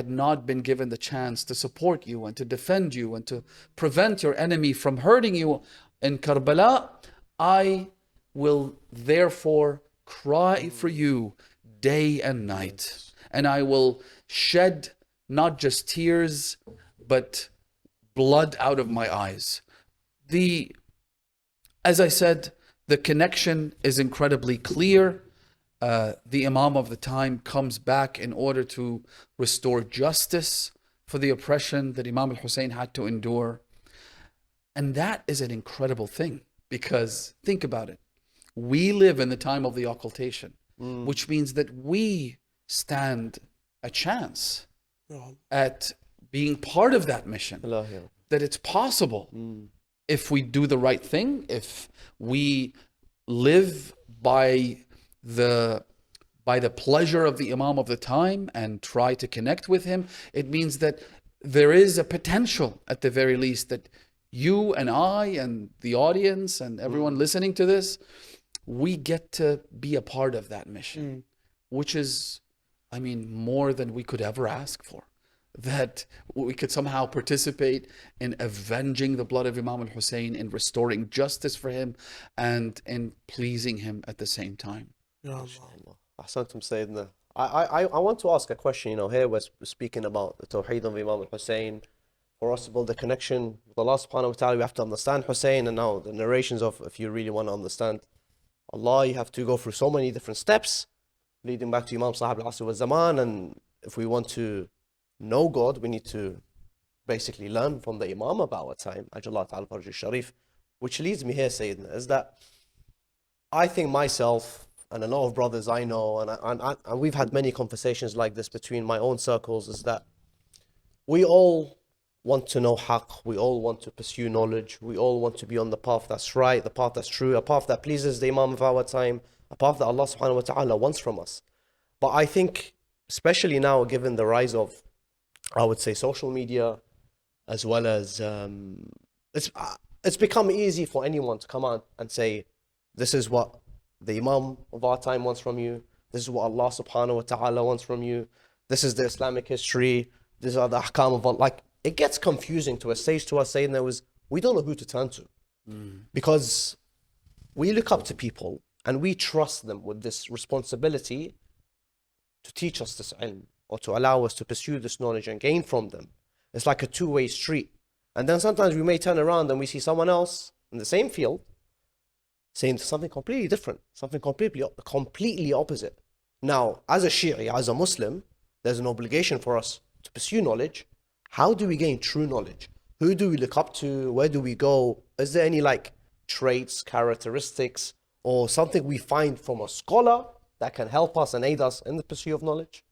not been given the chance to support you and to defend you and to prevent your enemy from hurting you in Karbala, I will therefore cry for you day and night. And I will shed not just tears, but blood out of my eyes. As I said, the connection is incredibly clear. The Imam of the time comes back in order to restore justice for the oppression that Imam Hussain had to endure. And that is an incredible thing, because think about it. We live in the time of the occultation, which means that we stand a chance at being part of that mission. That it's possible if we do the right thing, if we live by the pleasure of the Imam of the time and try to connect with him. It means that there is a potential, at the very least, that you and I and the audience and everyone listening to this, we get to be a part of that mission, which is, I mean, more than we could ever ask for. That we could somehow participate in avenging the blood of Imam al-Hussein, in restoring justice for him, and in pleasing him at the same time. Ahsantum Sayyidina. I want to ask a question. You know, here we're speaking about the Tawhid of Imam al-Hussein. For us to build a connection with Allah subhanahu wa ta'ala, we have to understand Hussein, and now the narrations of, if you really want to understand Allah, you have to go through so many different steps leading back to Imam Sahib al-Asr wal-Zaman. And if we want to know God, we need to basically learn from the Imam of our time, Ajallah Ta'ala Farj al-Sharif. Which leads me here, Sayyidina, is that I think myself and a lot of brothers I know, and we've had many conversations like this between my own circles, is that we all want to know haqq, we all want to pursue knowledge, we all want to be on the path that's right, the path that's true, a path that pleases the Imam of our time, a path that Allah subhanahu wa ta'ala wants from us. But I think, especially now, given the rise of, I would say, social media, as well as it's become easy for anyone to come out and say, this is what the Imam of our time wants from you, this is what Allah subhanahu wa ta'ala wants from you, this is the Islamic history, these are the ahkam of Allah. Like, it gets confusing to a stage to us saying we don't know who to turn to. Because we look up to people and we trust them with this responsibility to teach us this ilm, or to allow us to pursue this knowledge and gain from them. It's like a two-way street. And then sometimes we may turn around and we see someone else in the same field saying something completely different, something completely opposite. Now, as a Shi'i, as a Muslim, there's an obligation for us to pursue knowledge. How do we gain true knowledge? Who do we look up to? Where do we go? Is there any like traits, characteristics, or something we find from a scholar that can help us and aid us in the pursuit of knowledge?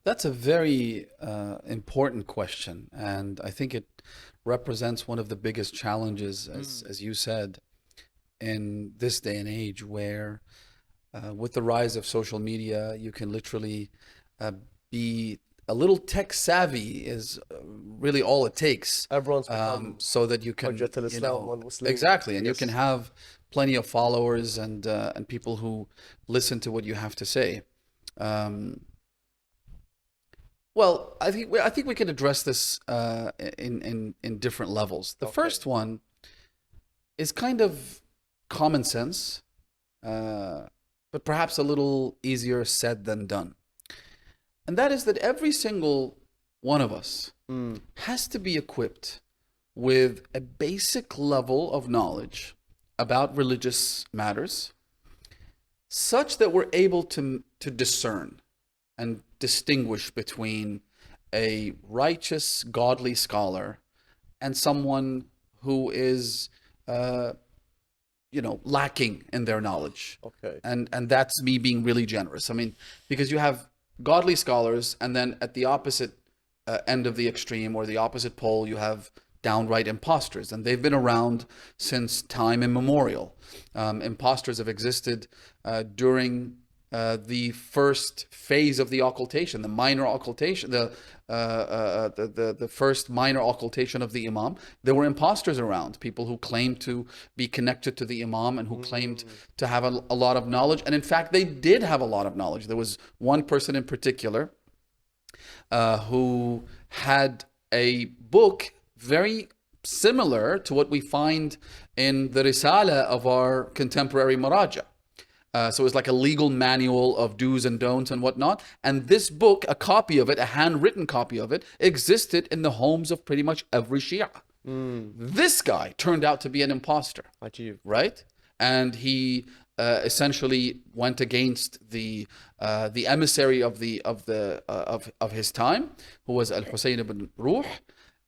That's a very important question, and I think it represents one of the biggest challenges, as you said, in this day and age, where with the rise of social media, you can literally be a little tech savvy is really all it takes. Everyone's so that you can, exactly, and you can have plenty of followers and people who listen to what you have to say. Well, I think we can address this in different levels. The first one is kind of common sense, but perhaps a little easier said than done. And that is that every single one of us has to be equipped with a basic level of knowledge about religious matters, such that we're able to discern and distinguish between a righteous, godly scholar and someone who is, lacking in their knowledge. Okay. And that's me being really generous. I mean, because you have godly scholars, and then at the opposite end of the extreme, or the opposite pole, you have downright imposters, and they've been around since time immemorial. Imposters have existed during the first phase of the occultation, the minor occultation, the the first minor occultation of the Imam, there were imposters around, people who claimed to be connected to the Imam and who claimed to have a lot of knowledge. And in fact, they did have a lot of knowledge. There was one person in particular who had a book very similar to what we find in the Risala of our contemporary Maraja. So it's like a legal manual of do's and don'ts and whatnot. And this book, a copy of it, a handwritten copy of it, existed in the homes of pretty much every Shia. This guy turned out to be an imposter, right? And he essentially went against the emissary of his time, who was Al-Hussain ibn Ruh.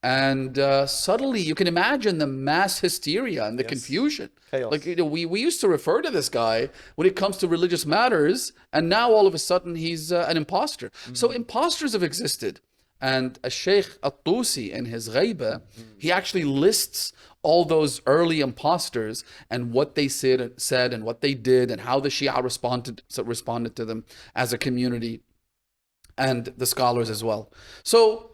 And suddenly you can imagine the mass hysteria and the confusion. Chaos. Like, we used to refer to this guy when it comes to religious matters, and now all of a sudden he's an imposter. So imposters have existed. And Sheikh At-Tusi in his Ghaiba, he actually lists all those early imposters and what they said and what they did and how the Shia responded to them as a community, and the scholars as well. So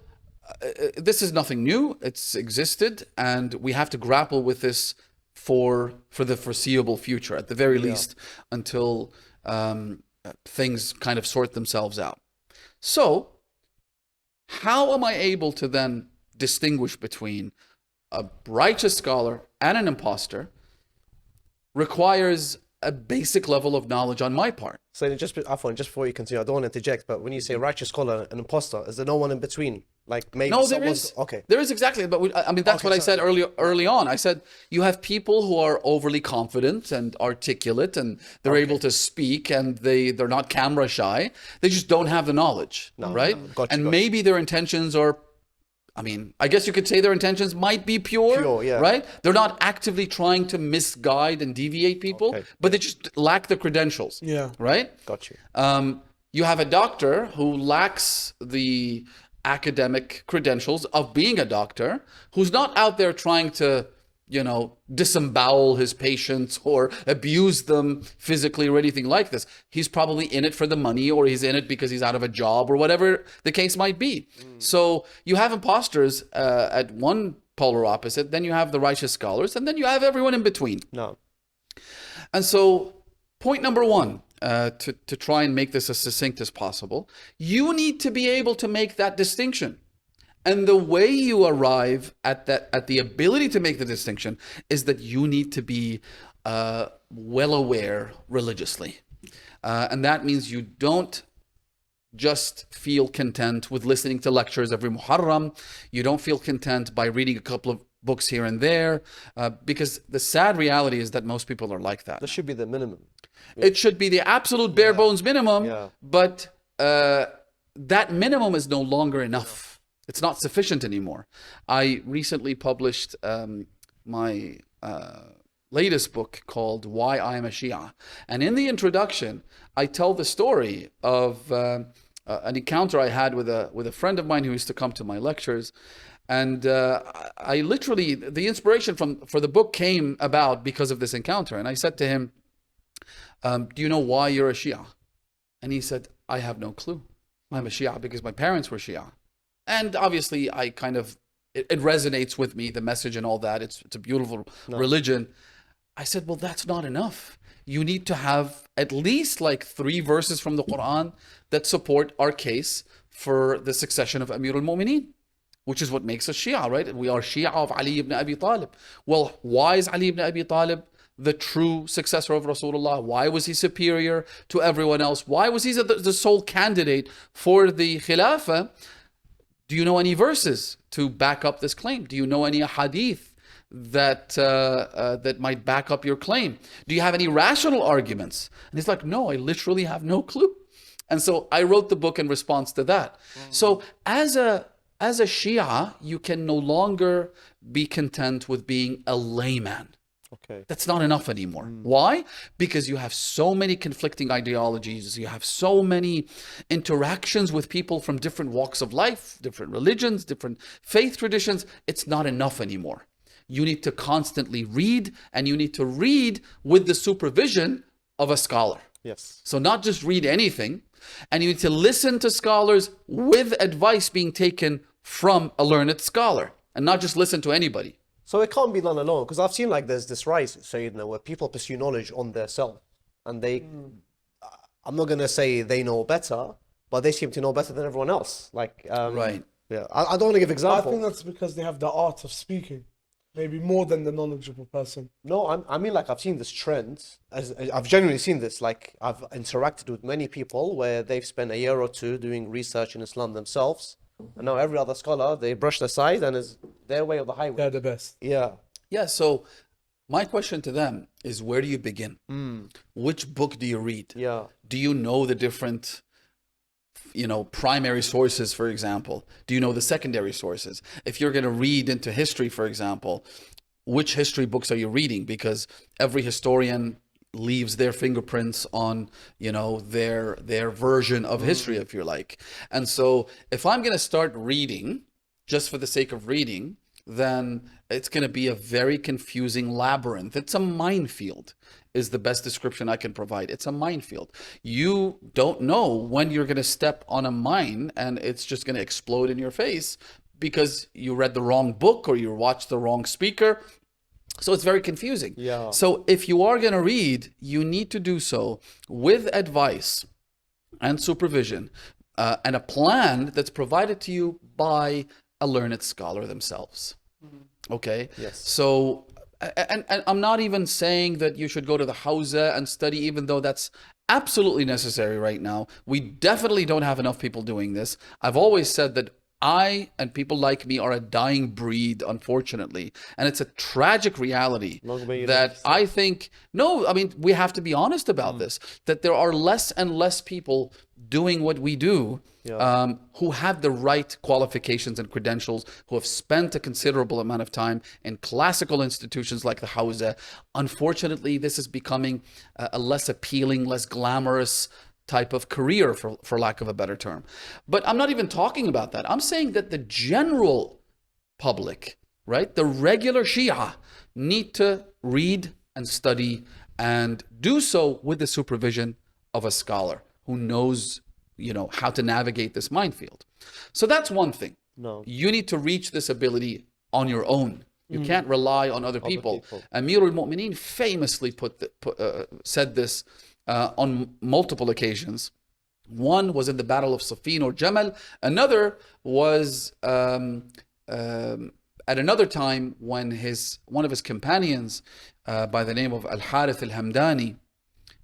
this is nothing new. It's existed, and we have to grapple with this for the foreseeable future, at the very least, until things kind of sort themselves out. So how am I able to then distinguish between a righteous scholar and an imposter? Requires a basic level of knowledge on my part. So just before you continue, I don't want to interject, but when you say righteous scholar and imposter, is there no one in between? Like maybe no, there is. Okay. There is, exactly. But I mean, that's what I said early on. I said you have people who are overly confident and articulate, and they're able to speak, and they're not camera shy. They just don't have the knowledge, right? And maybe their intentions are, I mean, I guess you could say their intentions might be pure, right? They're not actively trying to misguide and deviate people, but they just lack the credentials, right? Got you. You have a doctor who lacks the academic credentials of being a doctor, who's not out there trying to, disembowel his patients or abuse them physically or anything like this. He's probably in it for the money, or he's in it because he's out of a job, or whatever the case might be. So you have imposters at one polar opposite, then you have the righteous scholars, and then you have everyone in between. No. And so point number one, to try and make this as succinct as possible, you need to be able to make that distinction. And the way you arrive at the ability to make the distinction is that you need to be well aware religiously. And that means you don't just feel content with listening to lectures every Muharram. You don't feel content by reading a couple of books here and there, because the sad reality is that most people are like that. That should be the minimum. It should be the absolute bare bones minimum, but that minimum is no longer enough. It's not sufficient anymore. I recently published my latest book called Why I Am a Shia. And in the introduction, I tell the story of an encounter I had with a friend of mine who used to come to my lectures. And I literally, the inspiration for the book came about because of this encounter. And I said to him, do you know why you're a Shia? And he said, I have no clue. I'm a Shia because my parents were Shia. And obviously I kind of, it resonates with me, the message and all that. It's a beautiful religion. I said, well, that's not enough. You need to have at least like 3 verses from the Quran that support our case for the succession of Amir al-Mu'mineen, which is what makes us Shia, right? We are Shia of Ali ibn Abi Talib. Well, why is Ali ibn Abi Talib the true successor of Rasulullah? Why was he superior to everyone else? Why was he the sole candidate for the Khilafah? Do you know any verses to back up this claim? Do you know any hadith that might back up your claim? Do you have any rational arguments? And he's like, no, I literally have no clue. And so I wrote the book in response to that. So as a Shia, you can no longer be content with being a layman. Okay. That's not enough anymore. Why? Because you have so many conflicting ideologies. You have so many interactions with people from different walks of life, different religions, different faith traditions. It's not enough anymore. You need to constantly read, and you need to read with the supervision of a scholar. Yes. So not just read anything, And you need to listen to scholars with advice being taken from a learned scholar, and not just listen to anybody. So it can't be done alone, because I've seen like there's this rise, Sayyidina, where people pursue knowledge on their self, and they, I'm not gonna say they know better, but they seem to know better than everyone else. Like, Right. Yeah, I don't want to give I examples. think that's because they have the art of speaking, maybe more than the knowledgeable person. No, I mean, like, I've seen this trend. I've genuinely seen this. Like, I've interacted with many people where they've spent a year or two doing research in Islam themselves, and now every other scholar they brushed aside, and is their way of the highway. They're the best. Yeah. Yeah, so my question to them is, where do you begin? Which book do you read? Yeah. Do you know the different, primary sources, for example? Do you know the secondary sources? If you're going to read into history, for example, which history books are you reading? Because every historian leaves their fingerprints on, their version of history, if you like. And so if I'm going to start reading just for the sake of reading, then it's going to be a very confusing labyrinth. It's a minefield, is the best description I can provide. It's a minefield. You don't know when you're going to step on a mine and it's just going to explode in your face because you read the wrong book or you watched the wrong speaker. So it's very confusing. Yeah. So if you are going to read, you need to do so with advice and supervision and a plan that's provided to you by a learned scholar themselves. Okay? Yes. So, and I'm not even saying that you should go to the Hawza and study, even though that's absolutely necessary right now. We definitely don't have enough people doing this. I've always said that I and people like me are a dying breed, unfortunately. And it's a tragic reality that I think, we have to be honest about this, that there are less and less people doing what we do who have the right qualifications and credentials, who have spent a considerable amount of time in classical institutions like the Hawza. Unfortunately, this is becoming a less appealing, less glamorous type of career, for lack of a better term. But I'm not even talking about that. I'm saying that the general public, right, the regular Shia, need to read and study and do so with the supervision of a scholar who knows, how to navigate this minefield. So that's one thing. No. You need to reach this ability on your own. You can't rely on other people. Amir al-Mu'mineen famously said this on multiple occasions. One was in the Battle of Siffin or Jamal. Another was at another time when one of his companions by the name of Al-Harith Al-Hamdani,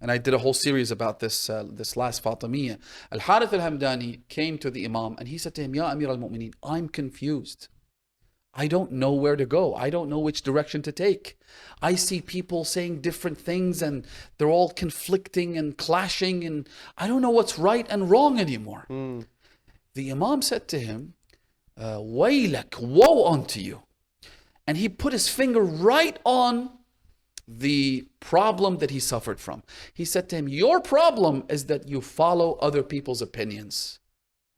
and I did a whole series about this last Fatimiyya. Al-Harith Al-Hamdani came to the Imam and he said to him, Ya Amir al-Mu'mineen, I'm confused. I don't know where to go. I don't know which direction to take. I see people saying different things and they're all conflicting and clashing, and I don't know what's right and wrong anymore. The Imam said to him, Waylak, woe unto you. And he put his finger right on the problem that he suffered from. He said to him, your problem is that you follow other people's opinions.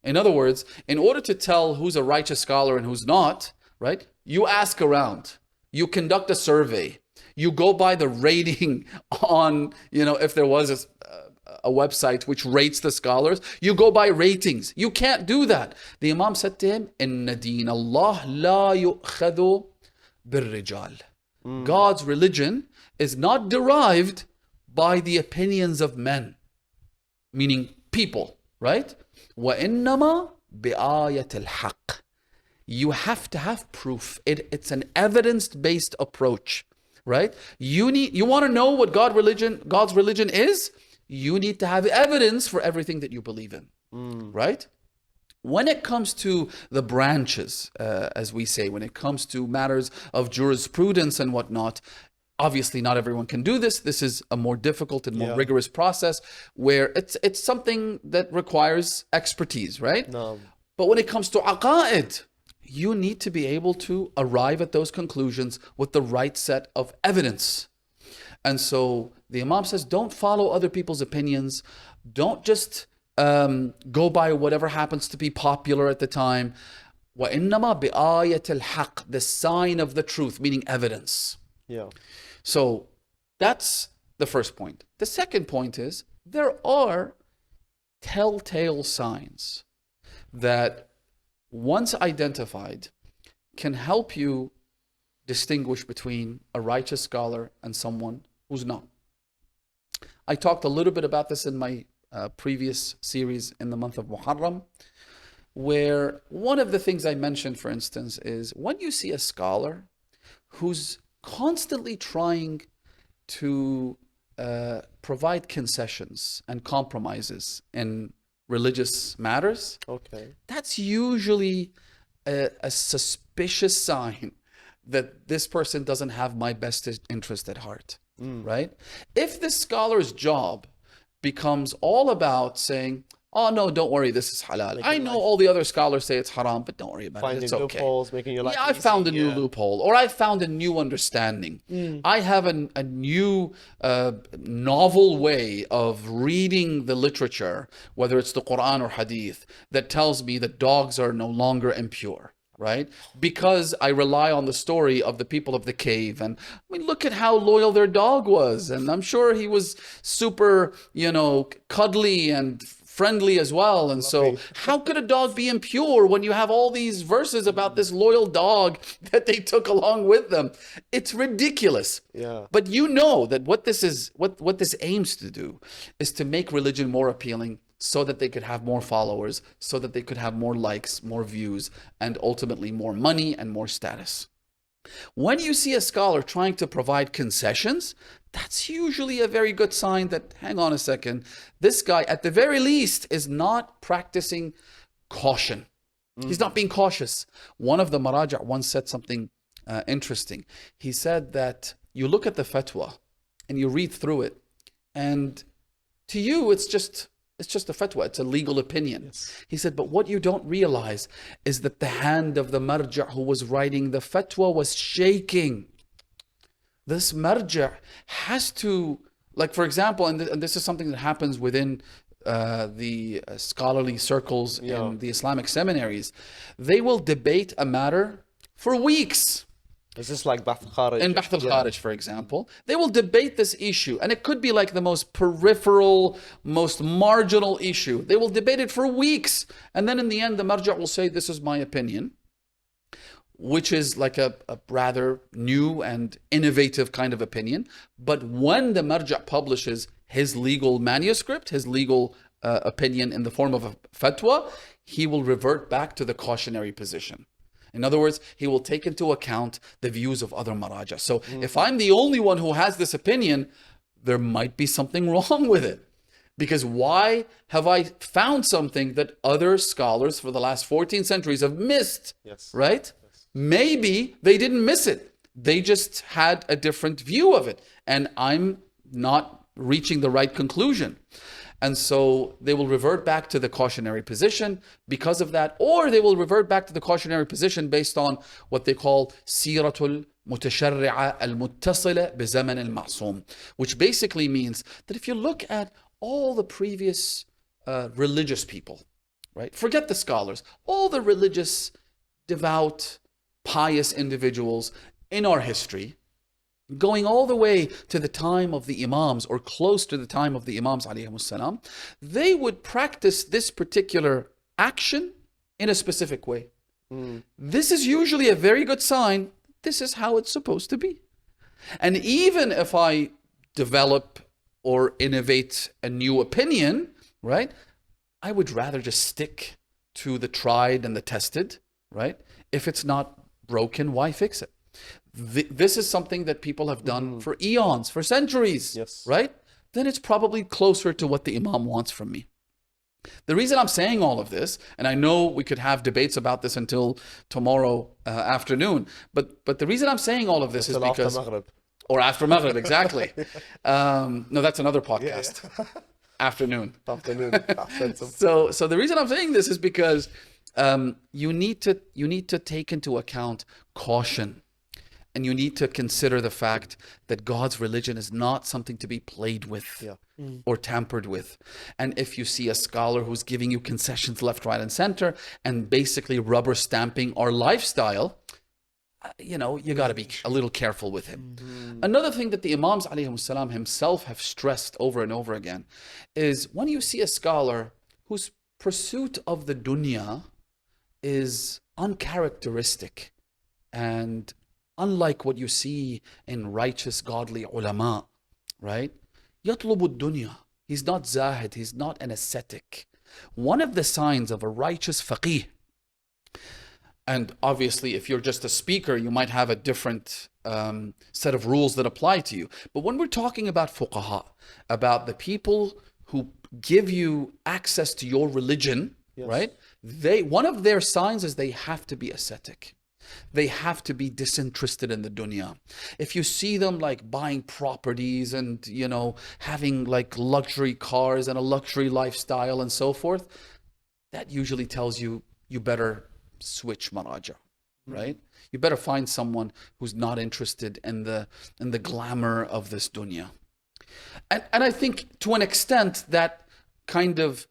In other words, in order to tell who's a righteous scholar and who's not, right? You ask around, you conduct a survey, you go by the rating on, if there was a website which rates the scholars, you go by ratings. You can't do that. The Imam said to him, Inna deen Allah la yu'khadu birrijal. God's religion is not derived by the opinions of men, meaning people, right? Wa innama bi'ayat al-haq. You have to have proof. It's an evidence-based approach, right? You want to know what God's religion is? You need to have evidence for everything that you believe in, right? When it comes to the branches, as we say, when it comes to matters of jurisprudence and whatnot, obviously not everyone can do this. This is a more difficult and more rigorous process where it's something that requires expertise, right? No. But when it comes to aqa'id, you need to be able to arrive at those conclusions with the right set of evidence. And so the Imam says, don't follow other people's opinions. Don't just go by whatever happens to be popular at the time. وَإِنَّمَا بِآيَةِ الْحَقِّ, the sign of the truth, meaning evidence. Yeah. So that's the first point. The second point is, there are telltale signs that, once identified, can help you distinguish between a righteous scholar and someone who's not. I talked a little bit about this in my previous series in the month of Muharram, where one of the things I mentioned, for instance, is when you see a scholar who's constantly trying to provide concessions and compromises in religious matters, that's usually a suspicious sign that this person doesn't have my best interest at heart, right? If this scholar's job becomes all about saying, oh no, don't worry, this is halal. I know all the other scholars say it's haram, but don't worry about it. It's okay. Loopholes, making your life I found a new loophole, or I found a new understanding. I have a new novel way of reading the literature, whether it's the Quran or Hadith, that tells me that dogs are no longer impure. Right? Because I rely on the story of the people of the cave. And I mean, look at how loyal their dog was. And I'm sure he was super, cuddly and friendly as well. And so how could a dog be impure when you have all these verses about this loyal dog that they took along with them? It's ridiculous. Yeah. But you know that what this aims to do is to make religion more appealing, so that they could have more followers, so that they could have more likes, more views, and ultimately more money and more status. When you see a scholar trying to provide concessions, that's usually a very good sign that, hang on a second, this guy at the very least is not practicing caution. He's not being cautious. One of the Maraja once said something interesting. He said that you look at the fatwa and you read through it, and to you it's just a fatwa, it's a legal opinion. Yes. He said, but what you don't realize is that the hand of the marja' who was writing the fatwa was shaking. This marja' has to, like, for example, and this is something that happens within the scholarly circles in the Islamic seminaries, they will debate a matter for weeks. Is this like Bahth al-Kharij? In Bahth al-Kharij, for example, they will debate this issue, and it could be like the most peripheral, most marginal issue. They will debate it for weeks, and then in the end, the marja' will say, this is my opinion, which is like a rather new and innovative kind of opinion. But when the marja' publishes his legal manuscript, his legal opinion in the form of a fatwa, he will revert back to the cautionary position. In other words, he will take into account the views of other maraja. So if I'm the only one who has this opinion, there might be something wrong with it. Because why have I found something that other scholars for the last 14 centuries have missed? Yes. Right? Yes. Maybe they didn't miss it. They just had a different view of it. And I'm not reaching the right conclusion. And so they will revert back to the cautionary position because of that, or they will revert back to the cautionary position based on what they call siratul mutasharri'a al-muttasila bizaman al-ma'sum, which basically means that if you look at all the previous religious people, right? Forget the scholars, all the religious, devout, pious individuals in our history, going all the way to the time of the Imams, or close to the time of the Imams alayhimus salam, they would practice this particular action in a specific way. This is usually a very good sign. This is how it's supposed to be. And even if I develop or innovate a new opinion, right, I would rather just stick to the tried and the tested, right? If it's not broken, why fix it? This is something that people have done for eons, for centuries, yes, right? Then it's probably closer to what the Imam wants from me. The reason I'm saying all of this, and I know we could have debates about this until tomorrow afternoon, but the reason I'm saying all of this is because... After Maghrib. Or after Maghrib, exactly. No, that's another podcast. Yeah. Afternoon. So the reason I'm saying this is because you need to take into account caution. And you need to consider the fact that God's religion is not something to be played with or tampered with. And if you see a scholar who's giving you concessions left, right, and center, and basically rubber stamping our lifestyle, you got to be a little careful with him. Another thing that the Imams alayhimus salam himself have stressed over and over again is when you see a scholar whose pursuit of the dunya is uncharacteristic and unlike what you see in righteous, godly ulama, right? يطلب الدنيا. He's not zahid, he's not an ascetic. One of the signs of a righteous faqih, and obviously if you're just a speaker, you might have a different set of rules that apply to you. But when we're talking about fuqaha, about the people who give you access to your religion, yes, right? One of their signs is they have to be ascetic. They have to be disinterested in the dunya. If you see them like buying properties and, you know, having like luxury cars and a luxury lifestyle and so forth, that usually tells you, you better switch maraja, right? You better find someone who's not interested in the glamour of this dunya. And I think to an extent that kind of,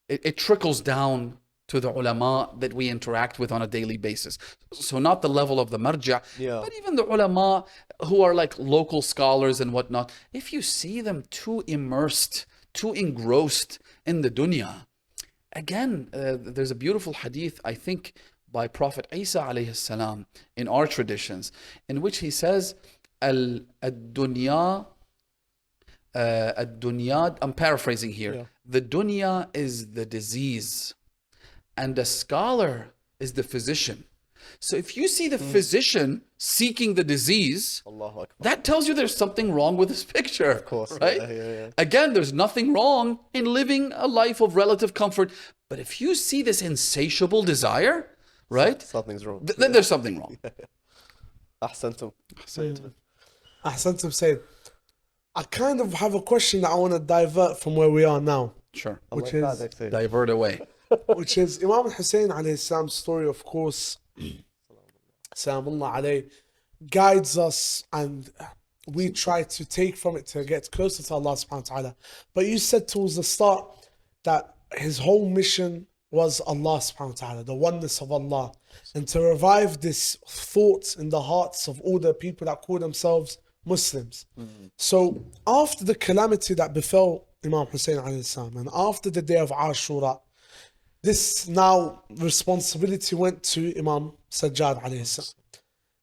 it trickles down to the ulama that we interact with on a daily basis. So not the level of the marja, but even the ulama who are like local scholars and whatnot. If you see them too immersed, too engrossed in the dunya, again, there's a beautiful hadith, I think, by Prophet Isa alayhi salam in our traditions, in which he says, Ad-dunya, I'm paraphrasing here, the dunya is the disease, and the scholar is the physician. So if you see the physician seeking the disease, that tells you there's something wrong with this picture. Of course, right? Again, there's nothing wrong in living a life of relative comfort. But if you see this insatiable desire, right? Something's wrong. Then there's something wrong. Ahsantum. Ahsantum Sayyid. I kind of have a question that I want to divert from where we are now. Sure. Which is divert away. Which is Imam Hussain alayhi salam's story, of course, Salamullah alayhi, guides us, and we try to take from it to get closer to Allah subhanahu wa ta'ala. But you said towards the start that his whole mission was Allah subhanahu wa ta'ala, the oneness of Allah, and to revive this thought in the hearts of all the people that call themselves Muslims. So after the calamity that befell Imam Hussain alayhi salam, and after the day of Ashura, this now responsibility went to Imam Sajjad alayhi salam.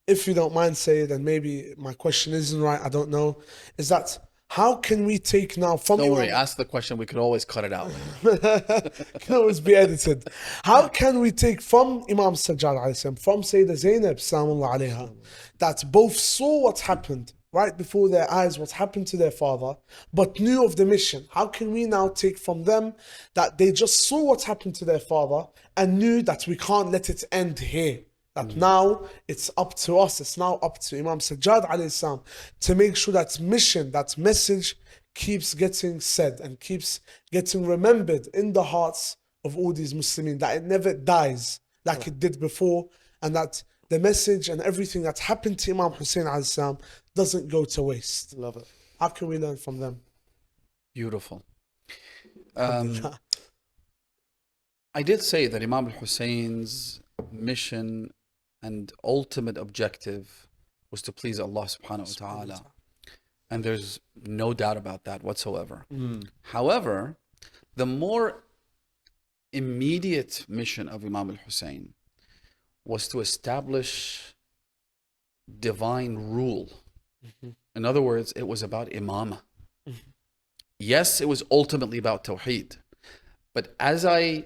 If you don't mind, Sayyid, and maybe my question isn't right, I don't know, is that how can we take now from Don't worry, ask the question, we could always cut it out. Can always be edited. How can we take from Imam Sajjad alayhi salam, from Sayyidah Zainab salamullah alayha, that both saw what happened right before their eyes, what happened to their father, but knew of the mission? How can we now take from them that they just saw what happened to their father and knew that we can't let it end here? That now it's up to us, it's now up to Imam Sajjad alayhi salam to make sure that mission, that message keeps getting said and keeps getting remembered in the hearts of all these Muslims, that it never dies like it did before, and that the message and everything that happened to Imam Hussain alayhi salam doesn't go to waste. Love it. How can we learn from them? Beautiful. I did say that Imam Hussein's mission and ultimate objective was to please Allah subhanahu wa ta'ala. And there's no doubt about that whatsoever. However, the more immediate mission of Imam al-Hussein was to establish divine rule. In other words, it was about imamah. Yes, it was ultimately about Tawhid. But as I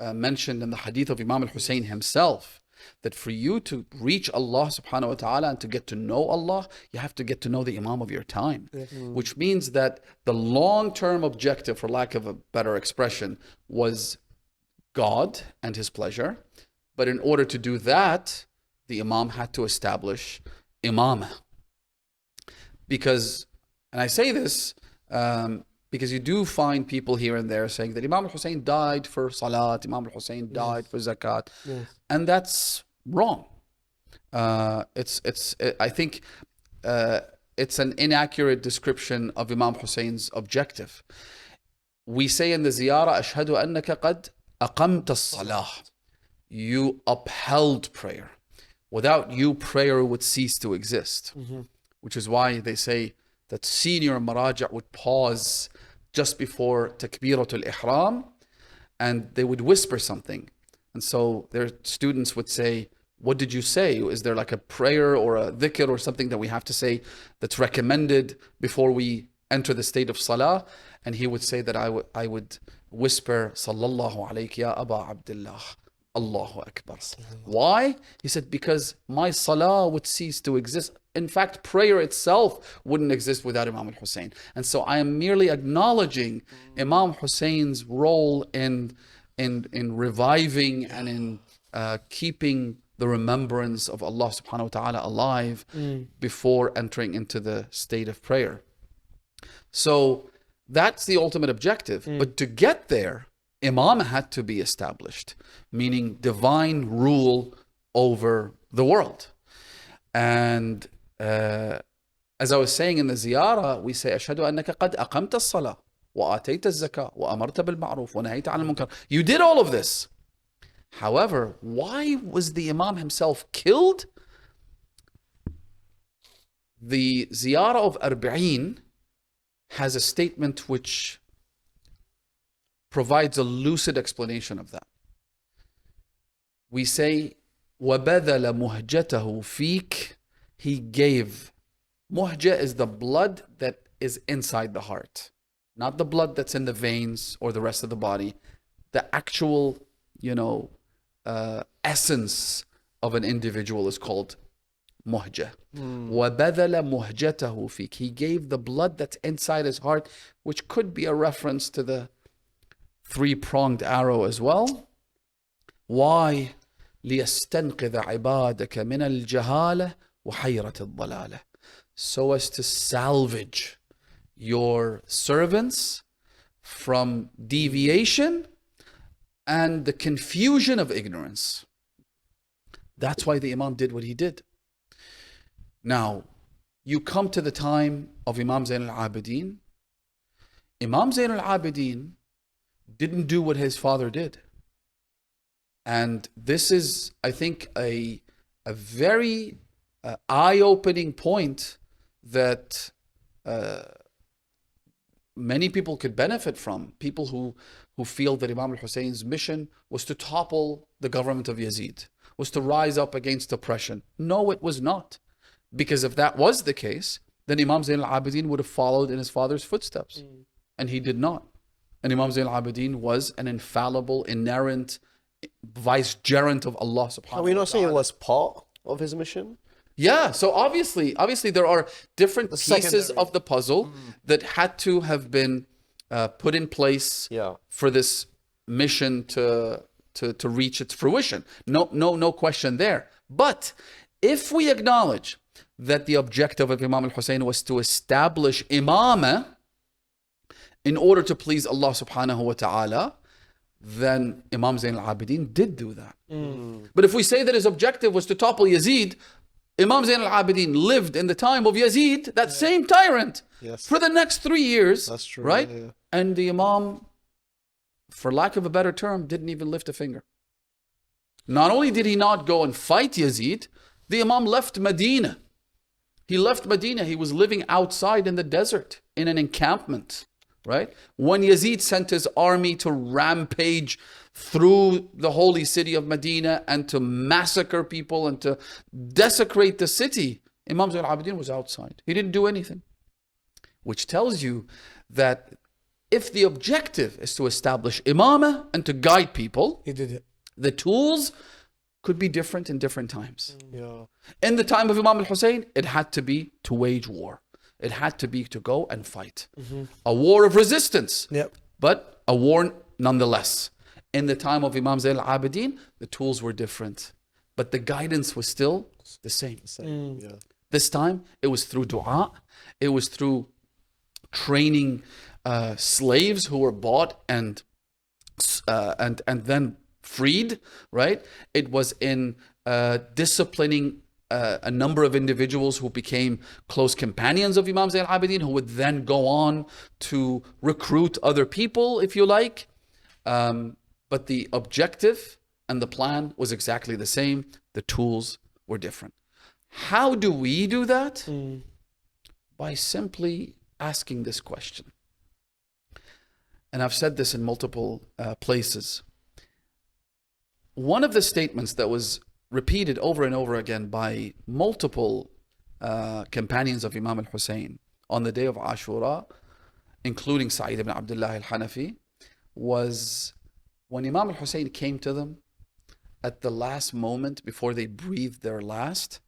mentioned in the hadith of Imam al-Hussein himself, that for you to reach Allah subhanahu wa ta'ala and to get to know Allah, you have to get to know the Imam of your time. Which means that the long-term objective, for lack of a better expression, was God and His pleasure. But in order to do that, the Imam had to establish imamah. Because, and I say this because you do find people here and there saying that Imam al-Hussein died for Salat, Imam al-Hussein died for Zakat, and that's wrong. I think it's an inaccurate description of Imam Hussein's objective. We say in the ziyarah, أشهد أنك قد أقمت الصلاة. You upheld prayer. Without you, prayer would cease to exist. Which is why they say that senior maraja' would pause just before takbiratul ihram and they would whisper something. And so their students would say, what did you say? Is there like a prayer or a dhikr or something that we have to say that's recommended before we enter the state of salah? And he would say that I would whisper, Sallallahu alayki ya Aba Abdullah, Allahu Akbar. Why? He said, because my salah would cease to exist. In fact, prayer itself wouldn't exist without Imam al-Hussein. And so I am merely acknowledging Imam Hussein's role in reviving and in keeping the remembrance of Allah subhanahu wa ta'ala alive before entering into the state of prayer. So that's the ultimate objective. But to get there, Imam had to be established, meaning divine rule over the world. And as I was saying in the ziyarah, we say, أشهد أنك قد أقمت الصلاة وآتيت الزكاة وأمرت بالمعروف ونهيت عن المنكر. You did all of this. However, why was the Imam himself killed? The ziyarah of Arba'in has a statement which provides a lucid explanation of that. We say, وَبَذَلَ مُهْجَتَهُ فِيك. He gave. Muhja is the blood that is inside the heart. Not the blood that's in the veins or the rest of the body. The actual, essence of an individual is called muhja. وَبَذَلَ مُهْجَتَهُ فِيك. He gave the blood that's inside his heart, which could be a reference to the three-pronged arrow as well. Why? لِيَسْتَنْقِذَ عِبَادَكَ مِنَ الْجَهَالَةِ وَحَيْرَةِ الضَّلَالَةِ. So as to salvage your servants from deviation and the confusion of ignorance. That's why the Imam did what he did. Now, you come to the time of Imam Zayn al-Abidin. Imam Zayn al-Abidin didn't do what his father did. And this is, I think, a very eye-opening point that many people could benefit from. People who feel that Imam al-Hussein's mission was to topple the government of Yazid, was to rise up against oppression. No, it was not. Because if that was the case, then Imam Zayn al-Abidin would have followed in his father's footsteps. And he did not. And Imam Zayn al-Abidin was an infallible, inerrant vicegerent of Allah subhanahu wa ta'ala. Are we not saying it was part of his mission? Yeah, so obviously there are different pieces of the puzzle that had to have been put in place for this mission to reach its fruition. No question there. But if we acknowledge that the objective of Imam al-Hussein was to establish imamah in order to please Allah subhanahu wa ta'ala, then Imam Zayn al-Abidin did do that. But if we say that his objective was to topple Yazid, Imam Zayn al-Abidin lived in the time of Yazid, that same tyrant, for the next 3 years. That's true. Right? Yeah. And the Imam, for lack of a better term, didn't even lift a finger. Not only did he not go and fight Yazid, the Imam left Medina. He left Medina. He was living outside in the desert in an encampment. Right? When Yazid sent his army to rampage through the holy city of Medina and to massacre people and to desecrate the city, Imam Zayn al-Abidin was outside. He didn't do anything. Which tells you that if the objective is to establish imamah and to guide people, He did it. the tools could be different in different times. Yeah. In the time of Imam al-Hussein, it had to be to wage war. It had to be to go and fight. A war of resistance, but a war nonetheless. In the time of Imam Zayn al-Abidin, the tools were different, but the guidance was still the same. Yeah. This time, it was through dua. It was through training slaves who were bought and then freed, right? It was in disciplining a number of individuals who became close companions of Imam Zayn al-Abidin, who would then go on to recruit other people, if you like. But the objective and the plan was exactly the same. The tools were different. How do we do that? By simply asking this question. and I've said this in multiple places. One of the statements that was repeated over and over again by multiple companions of Imam Hussain on the day of Ashura, including Sayed ibn Abdullah al-Hanafi, was when Imam Hussain came to them at the last moment before they breathed their last,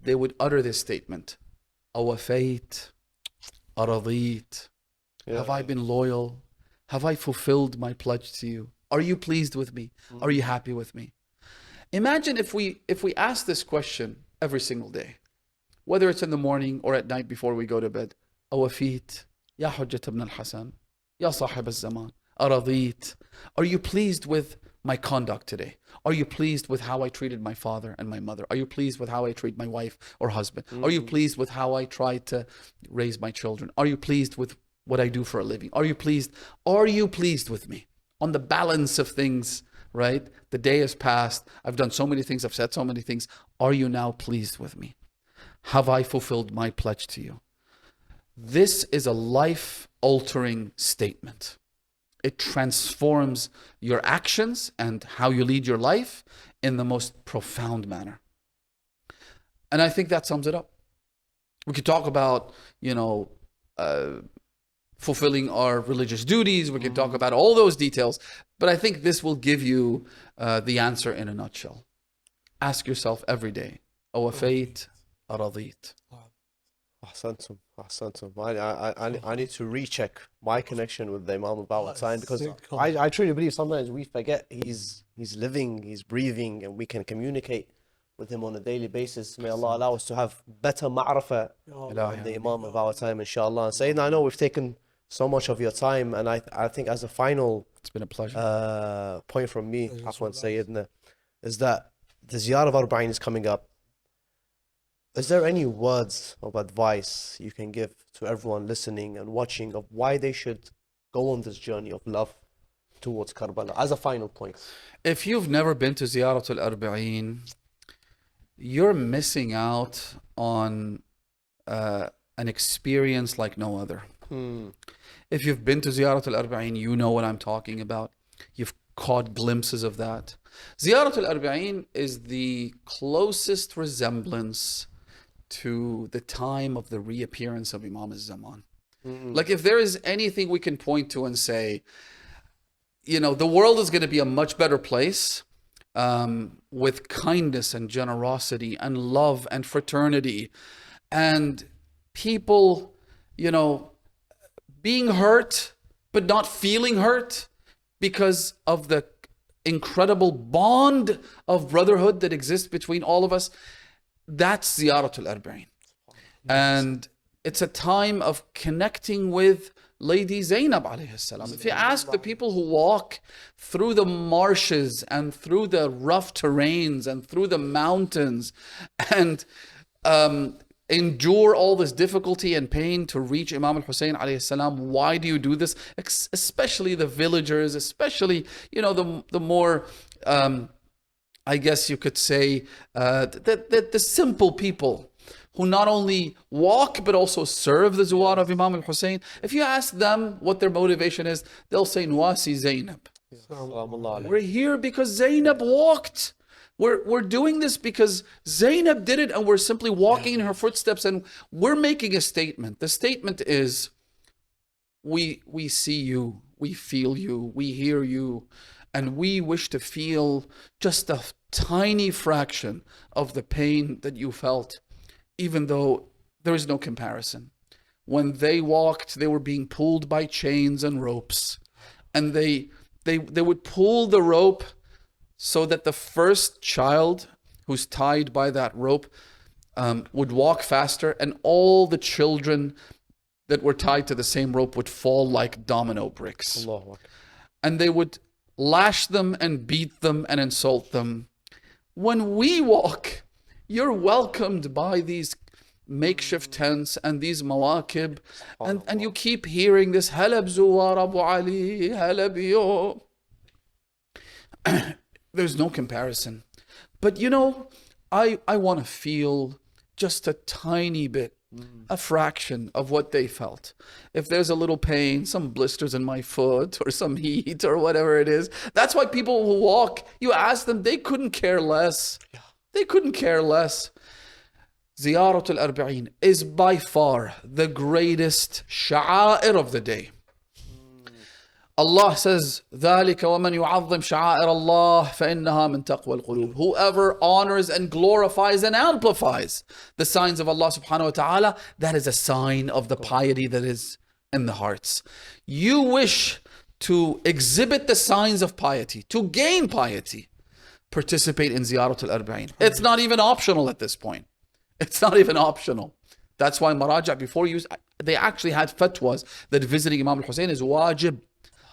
they would utter this statement: Awafait, Aradit. Have I been loyal? Have I fulfilled my pledge to you? Are you pleased with me? Are you happy with me? Imagine if we ask this question every single day, whether it's in the morning or at night before we go to bed. Awafit, Ya Hujjat ibn al-Hasan, Ya Sahib al-Zaman, Aradit. Are you pleased with my conduct today? Are you pleased with how I treated my father and my mother? Are you pleased with how I treat my wife or husband? Are you pleased with how I try to raise my children? Are you pleased with what I do for a living? Are you pleased? Are you pleased with me? On the balance of things, right? The day has passed. I've done so many things. I've said so many things. Are you now pleased with me? Have I fulfilled my pledge to you? This is a life-altering statement. It transforms your actions and how you lead your life in the most profound manner. And I think that sums it up. We could talk about, fulfilling our religious duties. We can talk about all those details, but I think this will give you the answer in a nutshell. Ask yourself every day, Awafait, Aradit. Ahsantum. I need to recheck my connection with the Imam of our time, because I truly believe sometimes we forget he's living, he's breathing, and we can communicate with him on a daily basis. May Allah allow us to have better ma'rifah than the Imam of our time, inshallah. And Sayyidina, I know we've taken so much of your time, and I think as a final, it's been a pleasure. Point from me, Afwan Sayyidina, is that the Ziyarah of Arba'in is coming up. Is there any words of advice you can give to everyone listening and watching of why they should go on this journey of love towards Karbala as a final point? If you've never been to Ziyarat al-Arba'in, you're missing out on an experience like no other. If you've been to Ziyarat al-Arba'in, you know what I'm talking about. You've caught glimpses of that. Ziyarat al-Arba'in is the closest resemblance to the time of the reappearance of Imam al-Zaman. Like, if there is anything we can point to and say, the world is going to be a much better place with kindness and generosity and love and fraternity, and people, being hurt but not feeling hurt because of the incredible bond of brotherhood that exists between all of us. That's Ziyarat al-Arba'in. And it's a time of connecting with Lady Zainab alayhi salam. If you ask the people who walk through the marshes and through the rough terrains and through the mountains and endure all this difficulty and pain to reach Imam Hussain alayhi salam, why do you do this? Especially the villagers, especially, the more, I guess you could say, the simple people who not only walk but also serve the Zuwar of Imam al-Hussain. If you ask them what their motivation is, they'll say, Nwasi Zainab. We're here because Zainab walked. We're doing this because Zainab did it, and we're simply walking in her footsteps, and we're making a statement. The statement is, we see you, we feel you, we hear you, and we wish to feel just a tiny fraction of the pain that you felt, even though there is no comparison. When they walked, they were being pulled by chains and ropes, and they would pull the rope so that the first child who's tied by that rope would walk faster, and all the children that were tied to the same rope would fall like domino bricks. And they would lash them and beat them and insult them. When we walk, you're welcomed by these makeshift tents and these mawakib, and you keep hearing this halab zuwar Abu Ali, halab yo. There's no comparison. But I want to feel just a tiny bit a fraction of what they felt. If there's a little pain, some blisters in my foot or some heat or whatever it is, that's why people who walk, you ask them, they couldn't care less. They couldn't care less. Ziyarat al-Arba'in is by far the greatest sha'air of the day. Allah says, ذَلِكَ وَمَنْ يُعَظِّمْ شَعَائِرَ اللَّهِ فَإِنَّهَا مِنْ تَقْوَى الْقُلُوبِ. Whoever honors and glorifies and amplifies the signs of Allah subhanahu wa ta'ala, that is a sign of the piety that is in the hearts. You wish to exhibit the signs of piety, to gain piety, participate in Ziyarat al-Arba'in. It's not even optional at this point. It's not even optional. That's why Maraja, before you, they actually had fatwas that visiting Imam Hussain is wajib.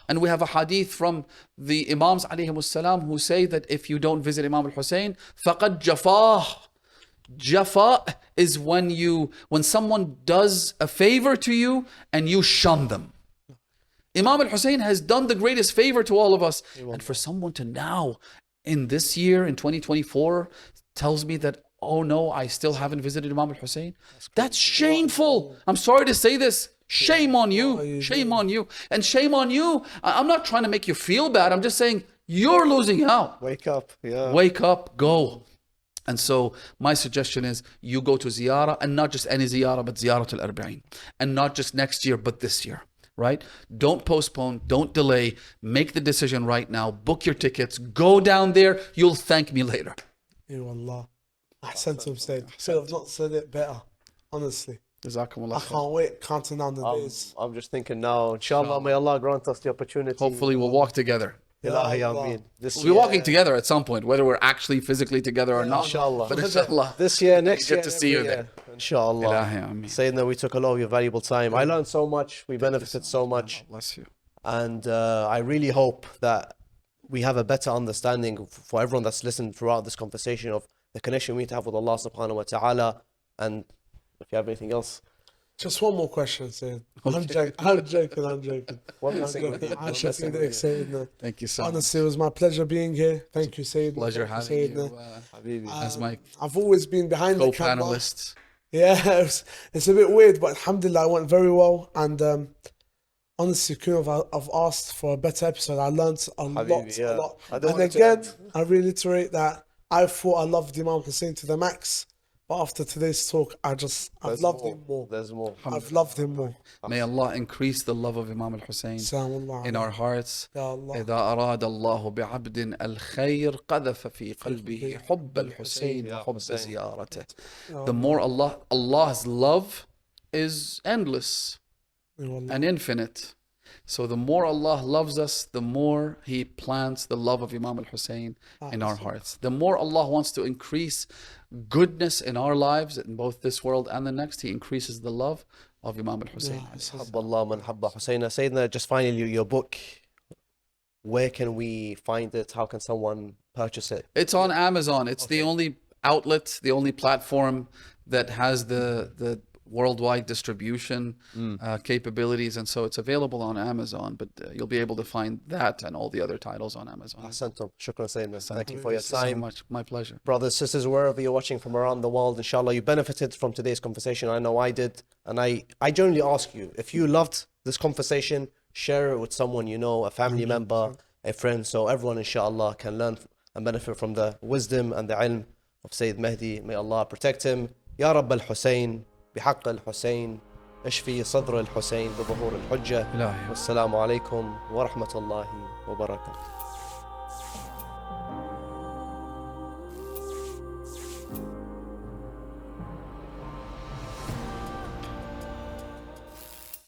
And we have a hadith from the Imams alayhimus salam who say that if you don't visit Imam Hussain, faqad jafah. Jafa is when someone does a favor to you and you shun them. Imam Hussain has done the greatest favor to all of us. And for someone to now, in this year, in 2024, tells me that, oh no, I still haven't visited Imam Hussain. That's shameful. I'm sorry to say this. Shame on you. Shame on you. And shame on you. I'm not trying to make you feel bad. I'm just saying you're losing out. Wake up. Yeah. Wake up. Go. And so my suggestion is you go to ziyarah, and not just any ziyarah, but ziyarat al-Arba'in. And not just next year, but this year. Right? Don't postpone. Don't delay. Make the decision right now. Book your tickets. Go down there. You'll thank me later. Ya Allah. Ahsantum Sayyid. I've not said it better. Honestly. I can't wait counting down the days. I'm just thinking now, inshallah, may Allah grant us the opportunity. Hopefully we'll walk together. We'll be walking together at some point, whether we're actually physically together or not. Inshallah. But inshallah. This year, next year. Get to see you there. Inshallah. Sayyidina, we took a lot of your valuable time. I learned so much. We benefited so much. Bless you. And I really hope that we have a better understanding for everyone that's listened throughout this conversation of the connection we need to have with Allah subhanahu wa ta'ala. And if you have anything else. Just one more question, Sayyid. I'm joking. Thank you so much. Honestly, it was my pleasure being here. Thank you, Sayyid. Pleasure having you, as my I've always been behind the camera. co-panelists. Yeah, it's a bit weird, but alhamdulillah, it went very well. And honestly, couldn't have asked for a better episode. I learned a lot. And again, I reiterate that I thought I loved Imam Hussain to the max. But after today's talk, I've loved him more. There's more. I've loved him more. May Allah increase the love of Imam Hussain in our hearts. إذا أراد الله بعبد الخير قذف في قلبه حب الحسين وحب زيارته. The more Allah's love is endless and infinite. So the more Allah loves us, the more He plants the love of Imam Hussain in our hearts. The more Allah wants to increase goodness in our lives, in both this world and the next, He increases the love of Imam Hussain. Habballah man habba Hussaina. Sayyidina, just finally, your book, where can we find it? How can someone purchase it? It's on Amazon. It's the only outlet, the only platform that has the worldwide distribution capabilities, and so it's available on Amazon, but you'll be able to find that and all the other titles on Amazon. Ahsantum. Shukran Sayyidina. Thank you for your time. Thank you so much. My pleasure. Brothers, sisters, wherever you're watching from around the world, inshallah, you benefited from today's conversation. I know I did. And I generally ask you, if you loved this conversation, share it with someone you know, a family member, a friend, so everyone, inshallah, can learn and benefit from the wisdom and the ilm of Sayyid Mahdi. May Allah protect him. Ya Rabb al-Hussain. بحق الحسين اشفي صدر الحسين بظهور الحجة والسلام عليكم ورحمة الله وبركاته.